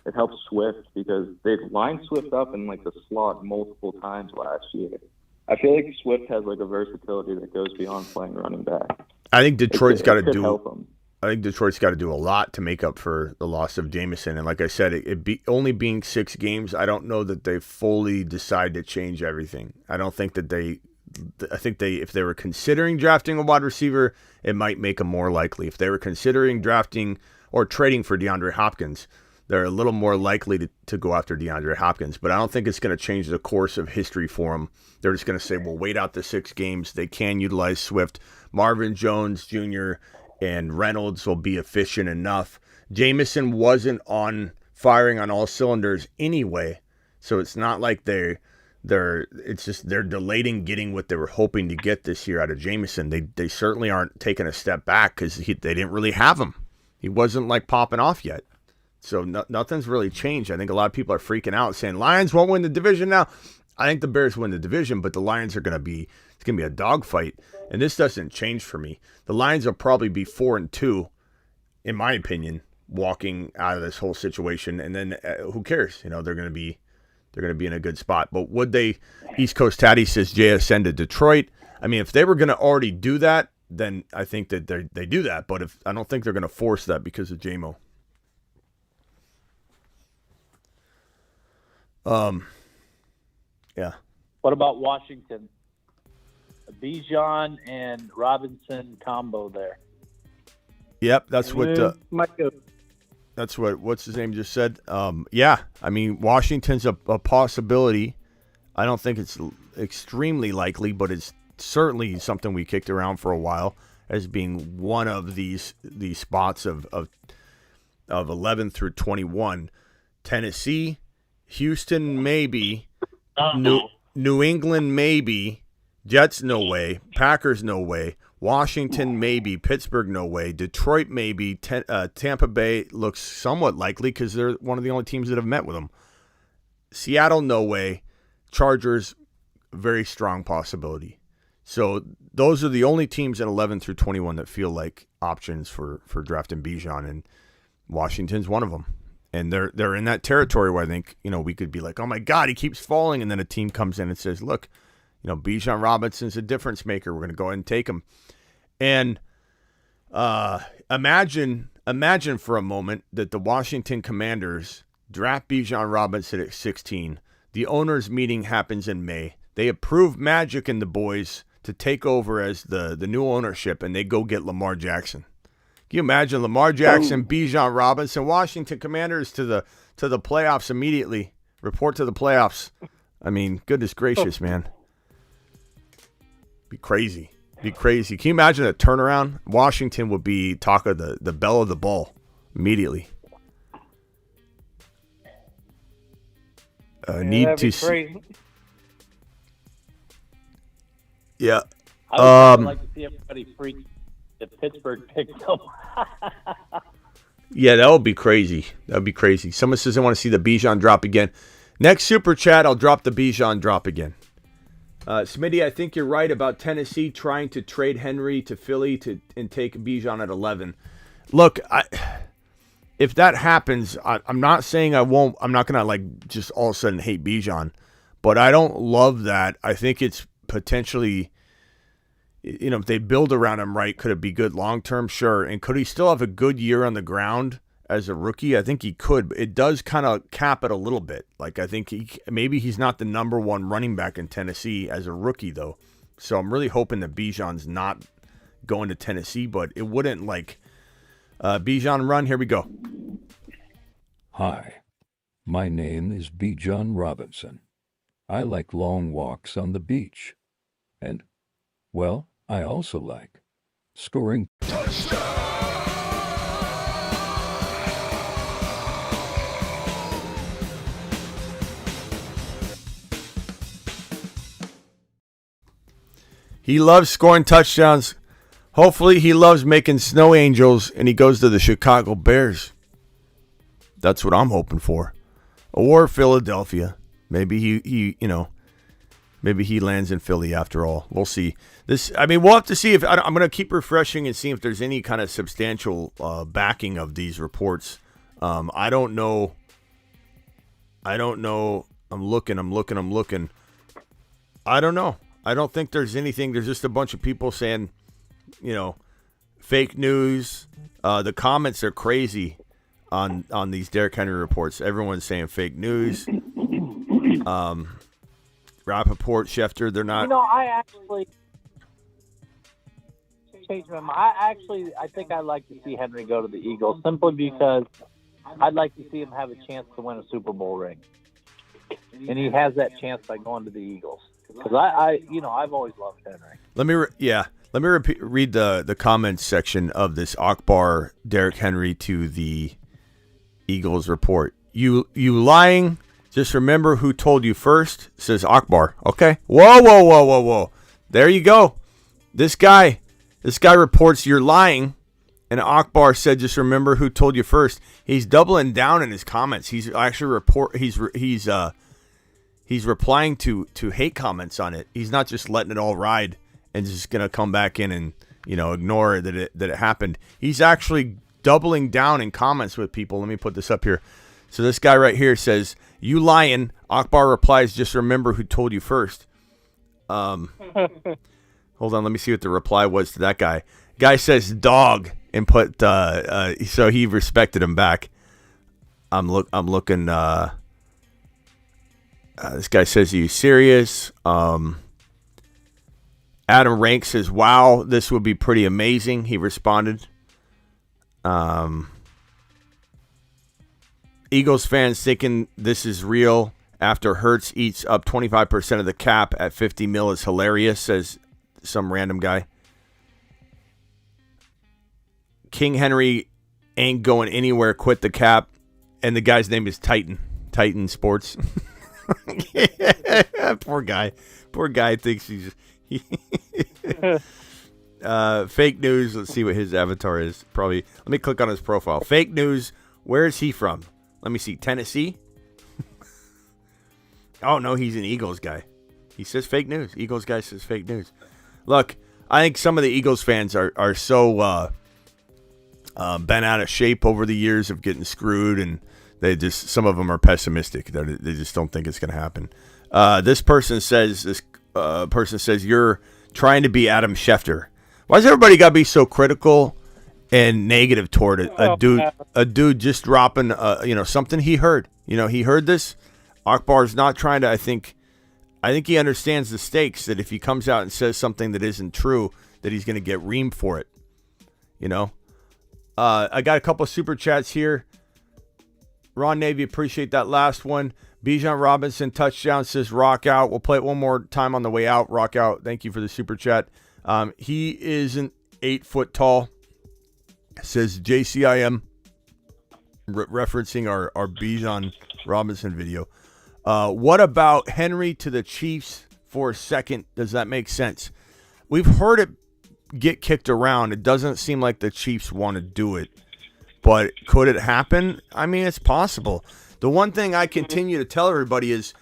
It helps Swift because they've lined Swift up in like the slot multiple times last year. I feel like Swift has like a versatility that goes beyond playing running back. I think Detroit's got to do. Help him. I think Detroit's got to do a lot to make up for the loss of Jamison. And like I said, only being 6 games, I don't know that they fully decide to change everything. I don't think that if they were considering drafting a wide receiver, it might make them more likely. If they were considering drafting or trading for DeAndre Hopkins, they're a little more likely to go after DeAndre Hopkins. But I don't think it's going to change the course of history for them. They're just going to say, well, wait out the 6 games. They can utilize Swift. Marvin Jones Jr. and Reynolds will be efficient enough. Jamison wasn't firing on all cylinders anyway, so it's not like they're delaying getting what they were hoping to get this year out of Jamison. They certainly aren't taking a step back because they didn't really have him. He wasn't like popping off yet. So nothing's really changed. I think a lot of people are freaking out saying Lions won't win the division now. I think the Bears win the division, but the Lions are going to be a dogfight. And this doesn't change for me. The Lions will probably be 4-2, in my opinion, walking out of this whole situation. And then who cares? They're going to be in a good spot. But would they? East Coast Tatty says JSN to Detroit. I mean, if they were going to already do that, then I think that they do that. But I don't think they're going to force that because of JMO. Yeah. What about Washington? A Bijan and Robinson combo there. Yep, that's what. Might go. That's what's his name just said. Yeah, I mean Washington's a possibility. I don't think it's extremely likely, but it's certainly something we kicked around for a while as being one of these spots of 11 through 21. Tennessee, Houston maybe, New England maybe, Jets no way, Packers no way, Washington maybe, Pittsburgh no way, Detroit maybe, Tampa Bay looks somewhat likely because they're one of the only teams that have met with them. Seattle no way, Chargers very strong possibility. So those are the only teams in 11 through 21 that feel like options for drafting Bijan, and Washington's one of them. And they're in that territory where I think, we could be like, oh my God, he keeps falling. And then a team comes in and says, look, Bijan Robinson's a difference maker. We're going to go ahead and take him. And imagine for a moment that the Washington Commanders draft Bijan Robinson at 16. The owners' meeting happens in May. They approve Magic and the boys to take over as the new ownership, and they go get Lamar Jackson. Can you imagine Lamar Jackson, Bijan Robinson, Washington Commanders to the playoffs immediately? Report to the playoffs. I mean, goodness gracious, man. Be crazy. Can you imagine a turnaround? Washington would be talk of the belle of the ball immediately. Need to see. Yeah. I would like to see everybody freak if Pittsburgh picked them. Yeah, that would be crazy. Someone says I want to see the Bijan drop again. Next super chat, I'll drop the Bijan drop again. Smitty, I think you're right about Tennessee trying to trade Henry to Philly and take Bijan at 11. Look, if that happens, I'm not saying I won't. I'm not going to just all of a sudden hate Bijan, but I don't love that. I think it's potentially, if they build around him right, could it be good long term? Sure. And could he still have a good year on the ground as a rookie. I think he could, but it does kind of cap it a little bit. Like, I think maybe he's not the number one running back in Tennessee as a rookie, though. So I'm really hoping that Bijan's not going to Tennessee, but it wouldn't, like, Bijan run. Here we go. Hi, my name is Bijan Robinson. I like long walks on the beach. And, well, I also like scoring. He loves scoring touchdowns. Hopefully he loves making snow angels and he goes to the Chicago Bears. That's what I'm hoping for. Or Philadelphia. Maybe he maybe he lands in Philly after all. We'll see. We'll have to see if I'm going to keep refreshing and see if there's any kind of substantial backing of these reports. I don't know. I'm looking. I don't know. I don't think there's anything. There's just a bunch of people saying, fake news. The comments are crazy on these Derrick Henry reports. Everyone's saying fake news. Rappaport, Schefter, they're not. I actually changed my mind. I think I'd like to see Henry go to the Eagles simply because I'd like to see him have a chance to win a Super Bowl ring, and he has that chance by going to the Eagles. Because I've always loved Henry. Let me read the comments section of this Akbar Derrick Henry to the Eagles report. You lying. Just remember who told you first, says Akbar. Okay. Whoa. There you go. This guy reports you're lying, and Akbar said, just remember who told you first. He's doubling down in his comments. He's actually he's replying to hate comments on it. He's not just letting it all ride and just gonna come back in and ignore that it happened. He's actually doubling down in comments with people. Let me put this up here. So this guy right here says, "You lying." Akbar replies, "Just remember who told you first." Hold on, let me see what the reply was to that guy. Guy says dog and put so he respected him back. I'm looking. This guy says, "Are you serious?" Adam Rank says, "Wow, this would be pretty amazing." He responded. Eagles fans thinking this is real after Hurts eats up 25% of the cap at $50 million is hilarious, says some random guy. King Henry ain't going anywhere. Quit the cap. And the guy's name is Titan Sports. Poor guy thinks he's fake news. Let's see what his avatar is. Probably, let me click on his profile. Fake news. Where is he from? Let me see. Tennessee. Oh no, he's an Eagles guy. He says fake news. Eagles guy says fake news. Look, I think some of the Eagles fans are so bent out of shape over the years of getting screwed, and some of them are pessimistic. They just don't think it's going to happen. This person says you're trying to be Adam Schefter. Why does everybody got to be so critical and negative toward a dude just dropping something he heard? He heard this. Akbar's not trying to. I think he understands the stakes. That if he comes out and says something that isn't true, that he's going to get reamed for it. I got a couple of super chats here. Ron Navy, appreciate that last one. Bijan Robinson touchdown says rock out. We'll play it one more time on the way out. Rock out. Thank you for the super chat. He isn't 8 foot tall. Says JCIM, referencing our Bijan Robinson video. What about Henry to the Chiefs for a second? Does that make sense? We've heard it get kicked around. It doesn't seem like the Chiefs want to do it. But could it happen? I mean, it's possible. The one thing I continue to tell everybody is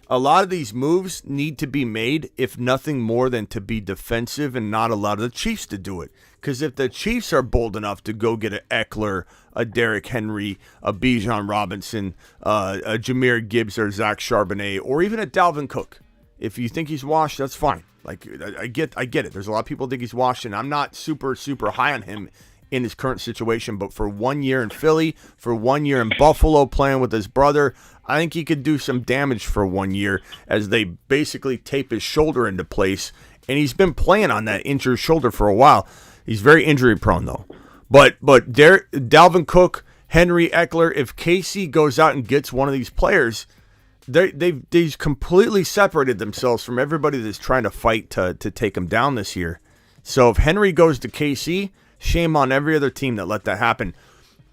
a lot of these moves need to be made, if nothing more than to be defensive and not allow the Chiefs to do it. Because if the Chiefs are bold enough to go get an Eckler, a Derrick Henry, a Bijan Robinson, a Jahmyr Gibbs or Zach Charbonnet, or even a Dalvin Cook, if you think he's washed, that's fine. Like I get it. There's a lot of people think he's washed, and I'm not super, super high on him in his current situation, but for 1 year in Philly, for 1 year in Buffalo playing with his brother, I think he could do some damage for 1 year as they basically tape his shoulder into place. And he's been playing on that injured shoulder for a while. He's very injury prone though. But Dalvin Cook, Henry, Eckler, if KC goes out and gets one of these players, they've completely separated themselves from everybody that's trying to fight to take him down this year. So if Henry goes to KC, shame on every other team that let that happen.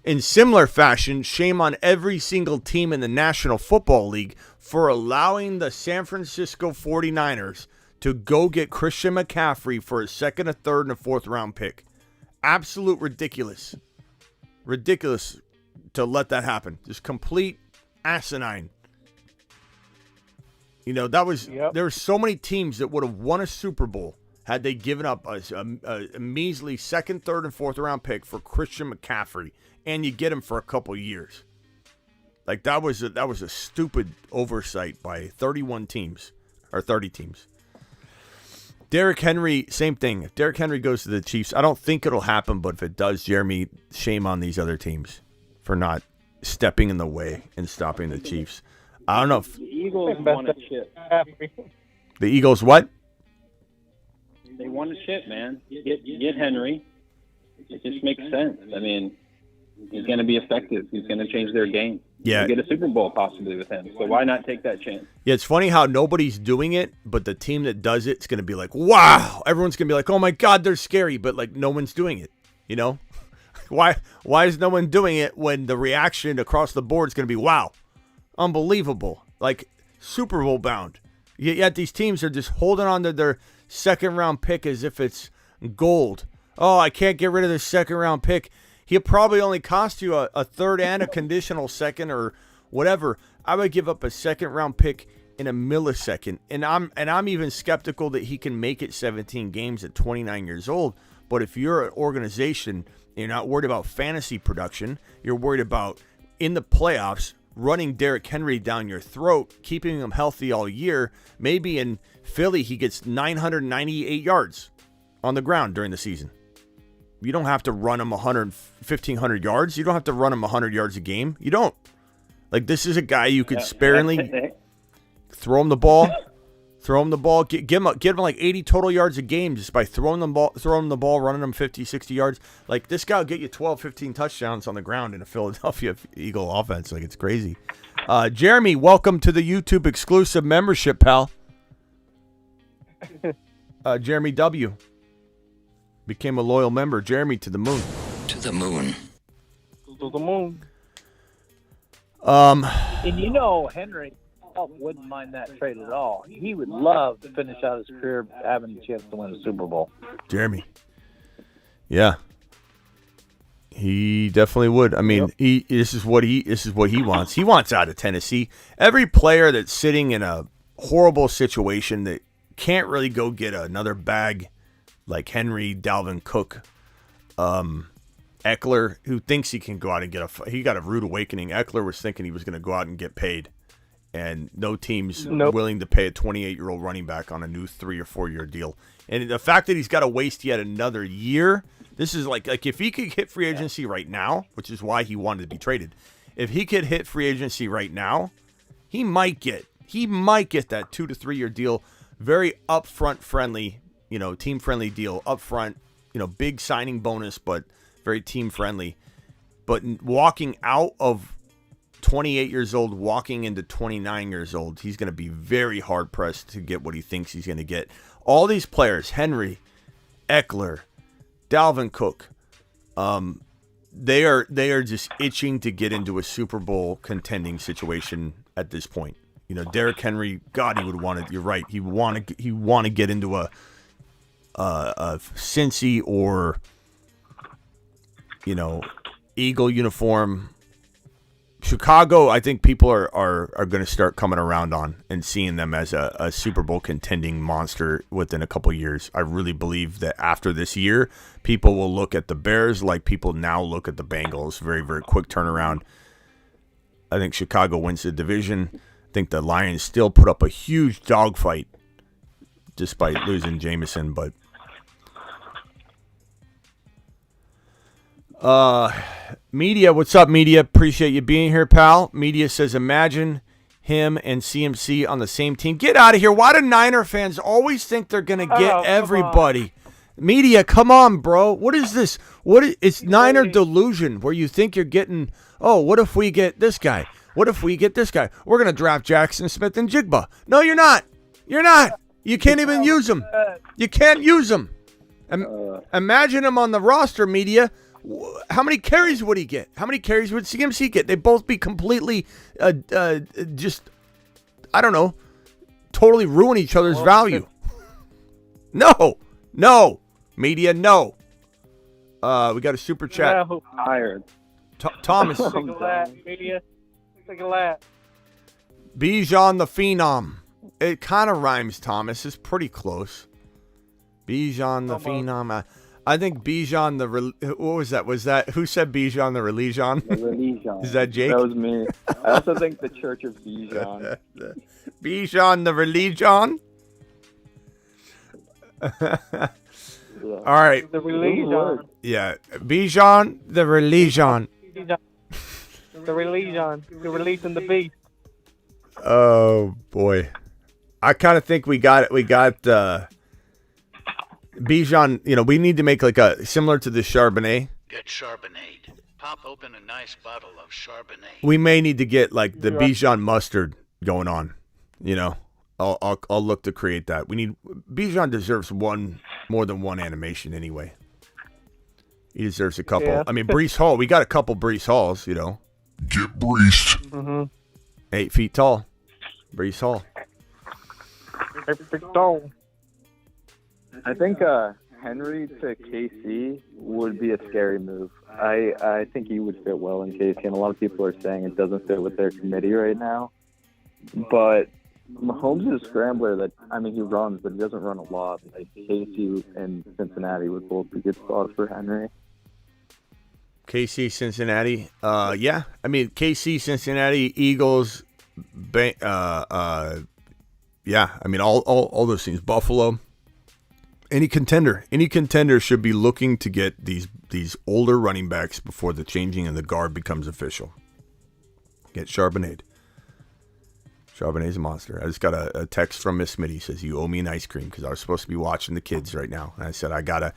In similar fashion, shame on every single team in the National Football League for allowing the San Francisco 49ers to go get Christian McCaffrey for a second, a third, and a fourth round pick. Absolute ridiculous. Ridiculous to let that happen. Just complete asinine. You know, there were so many teams that would have won a Super Bowl had they given up a measly second, third, and fourth round pick for Christian McCaffrey, and you get him for a couple years. Like that was a stupid oversight by 31 teams or 30 teams. Derrick Henry, same thing. If Derrick Henry goes to the Chiefs, I don't think it'll happen, but if it does, Jeremy, shame on these other teams for not stepping in the way and stopping the Chiefs. I don't know if The Eagles want a chip. the Eagles what? They want a chip, man. Get Henry. It just makes sense. I mean, he's going to be effective. He's going to change their game. Yeah. You get a Super Bowl possibly with him. So why not take that chance? Yeah, it's funny how nobody's doing it, but the team that does it's going to be like, wow. Everyone's going to be like, oh, my God, they're scary, but, like, no one's doing it, you know? Why is no one doing it when the reaction across the board is going to be, wow, unbelievable, like Super Bowl bound. Yet these teams are just holding on to their second-round pick as if it's gold. Oh, I can't get rid of this second-round pick. He'll probably only cost you a third and a conditional second or whatever. I would give up a second-round pick in a millisecond. And I'm even skeptical that he can make it 17 games at 29 years old. But if you're an organization, you're not worried about fantasy production. You're worried about, in the playoffs, running Derrick Henry down your throat, keeping him healthy all year. Maybe in Philly he gets 998 yards on the ground during the season. You don't have to run him 1,500 yards. You don't have to run him 100 yards a game. You don't. Like, this is a guy you could sparingly throw him the ball, give him like 80 total yards a game just by throwing the ball, running him 50, 60 yards. Like, this guy will get you 12, 15 touchdowns on the ground in a Philadelphia Eagle offense. Like, it's crazy. Jeremy, welcome to the YouTube exclusive membership, pal. Jeremy W. became a loyal member. Jeremy, to the moon. To the moon. To the moon. And you know, Henry wouldn't mind that trade at all. He would love to finish out his career having a chance to win a Super Bowl. Jeremy. Yeah. He definitely would. I mean, this is what he wants. He wants out of Tennessee. Every player that's sitting in a horrible situation that can't really go get another bag like Henry, Dalvin Cook, Eckler, who thinks he can go out and he got a rude awakening. Eckler was thinking he was going to go out and get paid, and no team's willing to pay a 28-year-old running back on a new 3 or 4 year deal. And the fact that he's got to waste yet another year, this is like if he could hit free agency right now, which is why he wanted to be traded. If he could hit free agency right now, he might get that 2 to 3 year deal, very upfront friendly. Team friendly deal up front, big signing bonus, but very team friendly. But walking out of 28 years old, walking into 29 years old, he's going to be very hard pressed to get what he thinks he's going to get. All these players, Henry, Eckler, Dalvin Cook, they are just itching to get into a Super Bowl contending situation at this point. Derrick Henry, God, he would want it. You're right. He want to get into a Cincy or Eagle uniform. Chicago, I think people are going to start coming around on and seeing them as a Super Bowl contending monster within a couple years. I really believe that after this year, people will look at the Bears like people now look at the Bengals. Very, very quick turnaround. I think Chicago wins the division. I think the Lions still put up a huge dogfight despite losing Jameson, but Media, what's up, Media? Appreciate you being here, pal. Media says, imagine him and CMC on the same team. Get out of here. Why do Niner fans always think they're going to get everybody? Media, come on, bro. What is this? It's Niner delusion where you think you're getting, what if we get this guy? What if we get this guy? We're going to draft Jackson Smith and Jigba. No, you're not. You're not. You can't even use him. You can't use him. Imagine him on the roster, Media. How many carries would he get? How many carries would CMC get? They'd both be completely, just, I don't know, totally ruin each other's value. No, Media, no. We got a super chat. Tired. Thomas. Take a lap, Media. Take a lap. Bijan the Phenom. It kind of rhymes, Thomas. It's pretty close. Bijan the Phenom. I think Bijan what was that? Who said Bijan the Religion? The Religion. Is that Jake? That was me. I also think the Church of Bijan. Bijan the Religion. All right. The Religion. Yeah, Bijan the Religion. The Religion. The releasing the beast. Oh boy, I kind of think we got it. We got Bijan. We need to make like a similar to the Charbonnet. Get Charbonnet. Pop open a nice bottle of Charbonnet. We may need to get like the Bijan mustard going on. I'll look to create that. Bijan deserves more than one animation anyway. He deserves a couple. Yeah. I mean, Breece Hall. We got a couple Breece Halls. Get Breece. Mm-hmm. 8 feet tall. Breece Hall. I think Henry to KC would be a scary move. I think he would fit well in KC, and a lot of people are saying it doesn't fit with their committee right now. But Mahomes is a scrambler he runs, but he doesn't run a lot. Like KC and Cincinnati would both be good spots for Henry. KC, Cincinnati. Yeah. I mean, KC, Cincinnati, Eagles. Yeah. I mean, all those teams. Buffalo. Any contender should be looking to get these older running backs before the changing of the guard becomes official. Get Charbonnet. Charbonnet's a monster. I just got a text from Miss Smitty. Says, you owe me an ice cream because I was supposed to be watching the kids right now. And I said, I gotta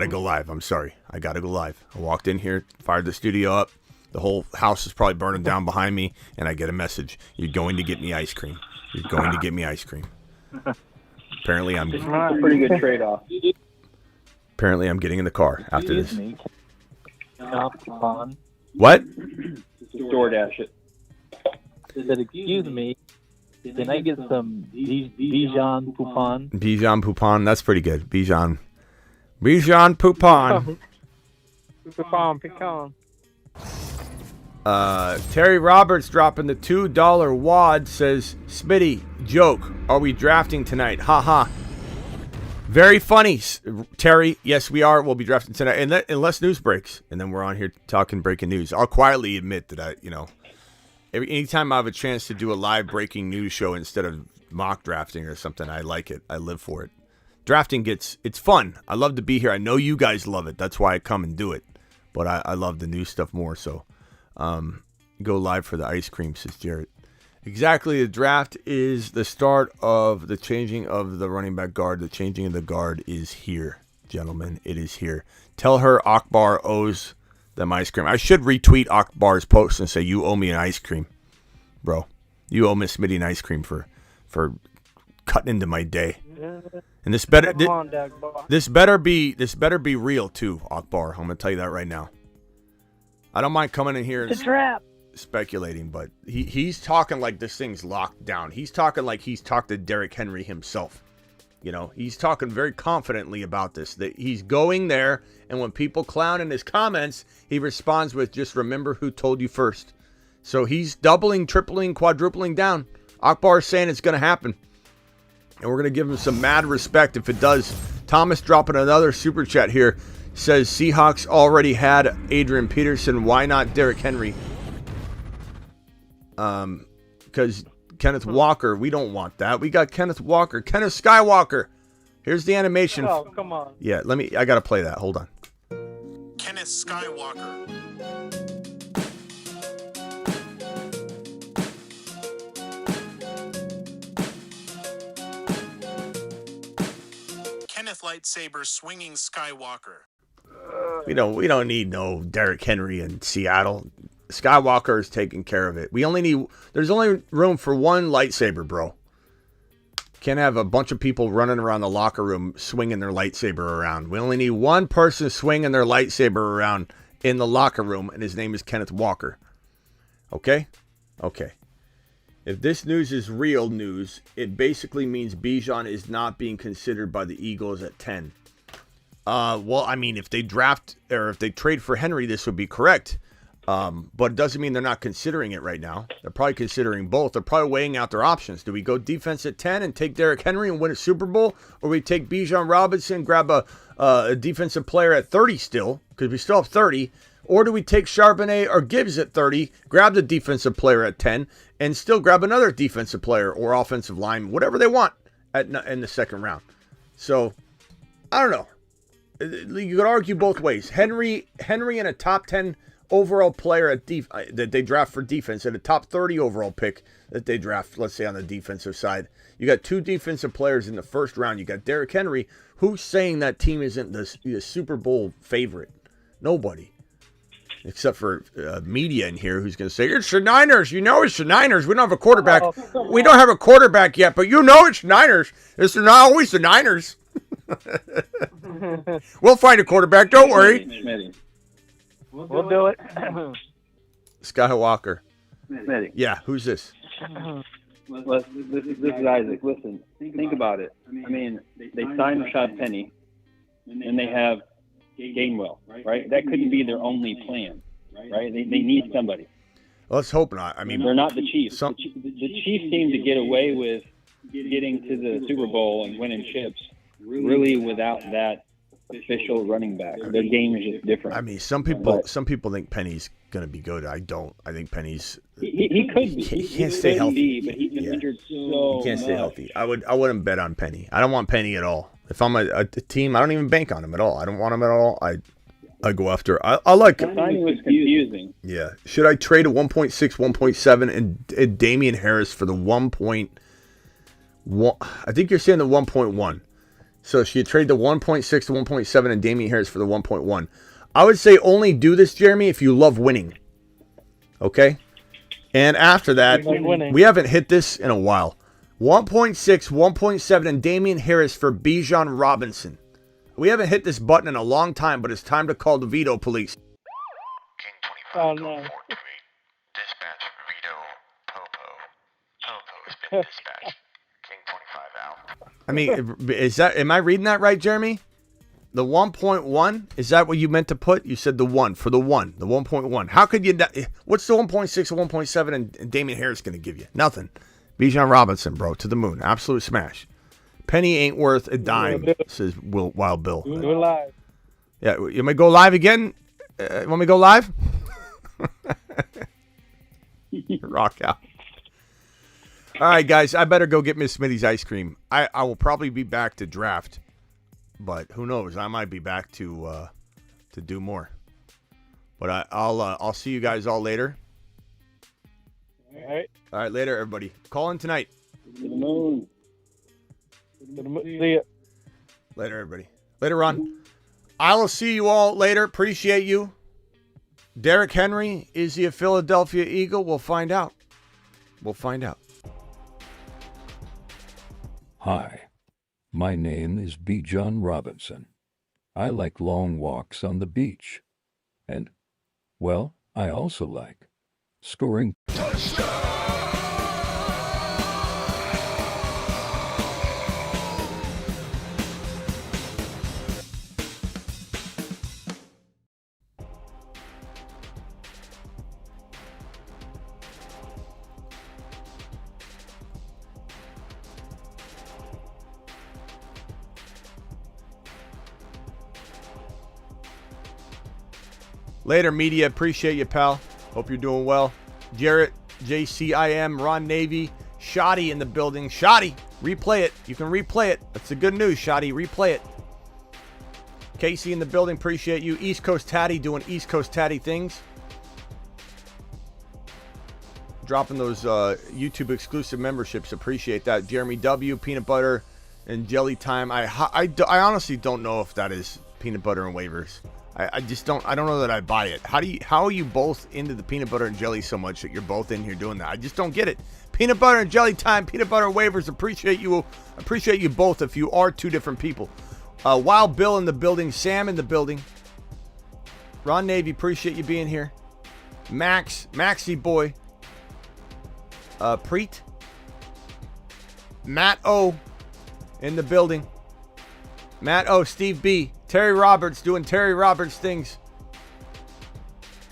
go live. I'm sorry. I gotta go live. I walked in here, fired the studio up. The whole house is probably burning down behind me. And I get a message. You're going to get me ice cream. You're going to get me ice cream. Apparently, I'm It's a pretty good trade-off. Apparently, I'm getting in the car after this. Coupon. What? DoorDash it. Said, excuse me, can I get some Bijan Poupon? Bijan Poupon. That's pretty good. Bijan Poupon. Pecan. Terry Roberts dropping the $2 wad says, Smitty, joke. Are we drafting tonight? Haha. Very funny, Terry. Yes, we are. We'll be drafting tonight, unless news breaks, and then we're on here talking breaking news. I'll quietly admit that anytime I have a chance to do a live breaking news show instead of mock drafting or something, I like it. I live for it. Drafting it's fun. I love to be here. I know you guys love it. That's why I come and do it. But I love the news stuff more. So go live for the ice cream, says Jarrett. Exactly. The draft is the start of the changing of the running back guard. The changing of the guard is here, gentlemen. It is here. Tell her Akbar owes them ice cream. I should retweet Akbar's post and say, you owe me an ice cream, bro. You owe Miss Smitty an ice cream for cutting into my day. And this better be real too, Akbar. I'm gonna tell you that right now. I don't mind coming in here and speculating, but he's talking like this thing's locked down. He's talking like he's talked to Derrick Henry himself. He's talking very confidently about this, that he's going there, and when people clown in his comments, he responds with, just remember who told you first. So he's doubling, tripling, quadrupling down. Akbar is saying it's going to happen, and we're going to give him some mad respect if it does. Thomas dropping another super chat here, says Seahawks already had Adrian Peterson. Why not Derrick Henry? Because Kenneth Walker, we don't want that. We got Kenneth Walker, Kenneth Skywalker. Here's the animation. Oh, come on. Yeah, I got to play that. Hold on. Kenneth Skywalker. Kenneth Lightsaber Swinging Skywalker. We don't need no Derrick Henry in Seattle. Skywalker is taking care of it. There's only room for one lightsaber, bro. Can't have a bunch of people running around the locker room swinging their lightsaber around. We only need one person swinging their lightsaber around in the locker room, and his name is Kenneth Walker. Okay? Okay. If this news is real news, it basically means Bijan is not being considered by the Eagles at 10. Well, I mean, if they draft or if they trade for Henry, this would be correct. But it doesn't mean they're not considering it right now. They're probably considering both. They're probably weighing out their options. Do we go defense at 10 and take Derrick Henry and win a Super Bowl? Or we take Bijan Robinson, grab a defensive player at 30 still, because we still have 30. Or do we take Charbonnet or Gibbs at 30, grab the defensive player at 10, and still grab another defensive player or offensive line, whatever they want in the second round? So, I don't know. You could argue both ways. Henry and a top 10 overall player that they draft for defense, and a top 30 overall pick that they draft, let's say, on the defensive side. You got two defensive players in the first round. You got Derrick Henry. Who's saying that team isn't the Super Bowl favorite? Nobody. Except for media in here who's going to say, it's the Niners. You know it's the Niners. We don't have a quarterback. We don't have a quarterback yet, but you know it's the Niners. It's not always the Niners. We'll find a quarterback. Don't worry. We'll do it. Skywalker. Smitty. Yeah, who's this? This is Isaac. Listen, think about it. I mean, they signed Rashad Penny, and they have Gainwell, right? That couldn't be their only plan, right? They need somebody. Let's hope not. I mean, they're not the Chiefs. The Chiefs seem to get away with getting to the Super Bowl and winning chips really without that official running back. Their game is just different. I mean, some people think Penny's going to be good. I don't. I think Penny's he could be. He can't stay healthy. But he's been injured so He can't stay much. healthy. I wouldn't bet on Penny. I don't want Penny at all. If I'm a team, I don't even bank on him at all. I don't want him at all. I go after. I like. The signing was confusing. Yeah. Should I trade a 1.6, 1.7 and Damian Harris for the 1.1? I think you're saying the 1.1. So should you trade the 1.6 to 1.7 and Damian Harris for the 1.1? I would say only do this, Jeremy, if you love winning. Okay? And after that, we haven't hit this in a while. 1.6, 1.7, and Damian Harris for Bijan Robinson. We haven't hit this button in a long time, but it's time to call the veto police. Oh, no. Dispatch Vito Popo. Popo has been dispatched. King 25 out. I mean, am I reading that right, Jeremy? The 1.1, is that what you meant to put? You said the 1 for the 1.1. How could you not? What's the 1.6 or 1.7 and Damian Harris going to give you? Nothing. Bijan Robinson, bro, to the moon. Absolute smash. Penny ain't worth a dime, says Wild Bill. We're live. Yeah, you want me to go live again? Want me to go live? Rock out. All right, guys, I better go get Miss Smitty's ice cream. I will probably be back to draft, but who knows? I might be back to do more. But I'll see you guys all later. All right, later, everybody. Call in tonight. To the moon. See ya. Later, everybody. Later, Ron. I will see you all later. Appreciate you. Derrick Henry, is he a Philadelphia Eagle? We'll find out. Hi, my name is Bijan Robinson. I like long walks on the beach. And, well, I also like scoring. Later, media. Appreciate you, pal. Hope you're doing well. Jarrett, JCIM, Ron Navy, Shoddy in the building. Shoddy, replay it. You can replay it. That's the good news, Shoddy. Replay it. Casey in the building, appreciate you. East Coast Tatty doing East Coast Tatty things. Dropping those YouTube exclusive memberships, appreciate that. Jeremy W, peanut butter and jelly time. I honestly don't know if that is peanut butter and wafers. I just don't know that I buy it. How are you both into the peanut butter and jelly so much that you're both in here doing that? I just don't get it. Peanut butter and jelly time, peanut butter and wafers, appreciate you both if you are two different people. Wild Bill in the building, Sam in the building. Ron Navy, appreciate you being here. Maxie boy. Preet. Matt O in the building. Matt O, Steve B, Terry Roberts doing Terry Roberts things.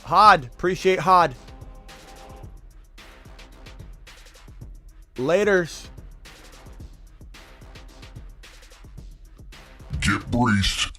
Hod, appreciate Hod. Laters. Get breached.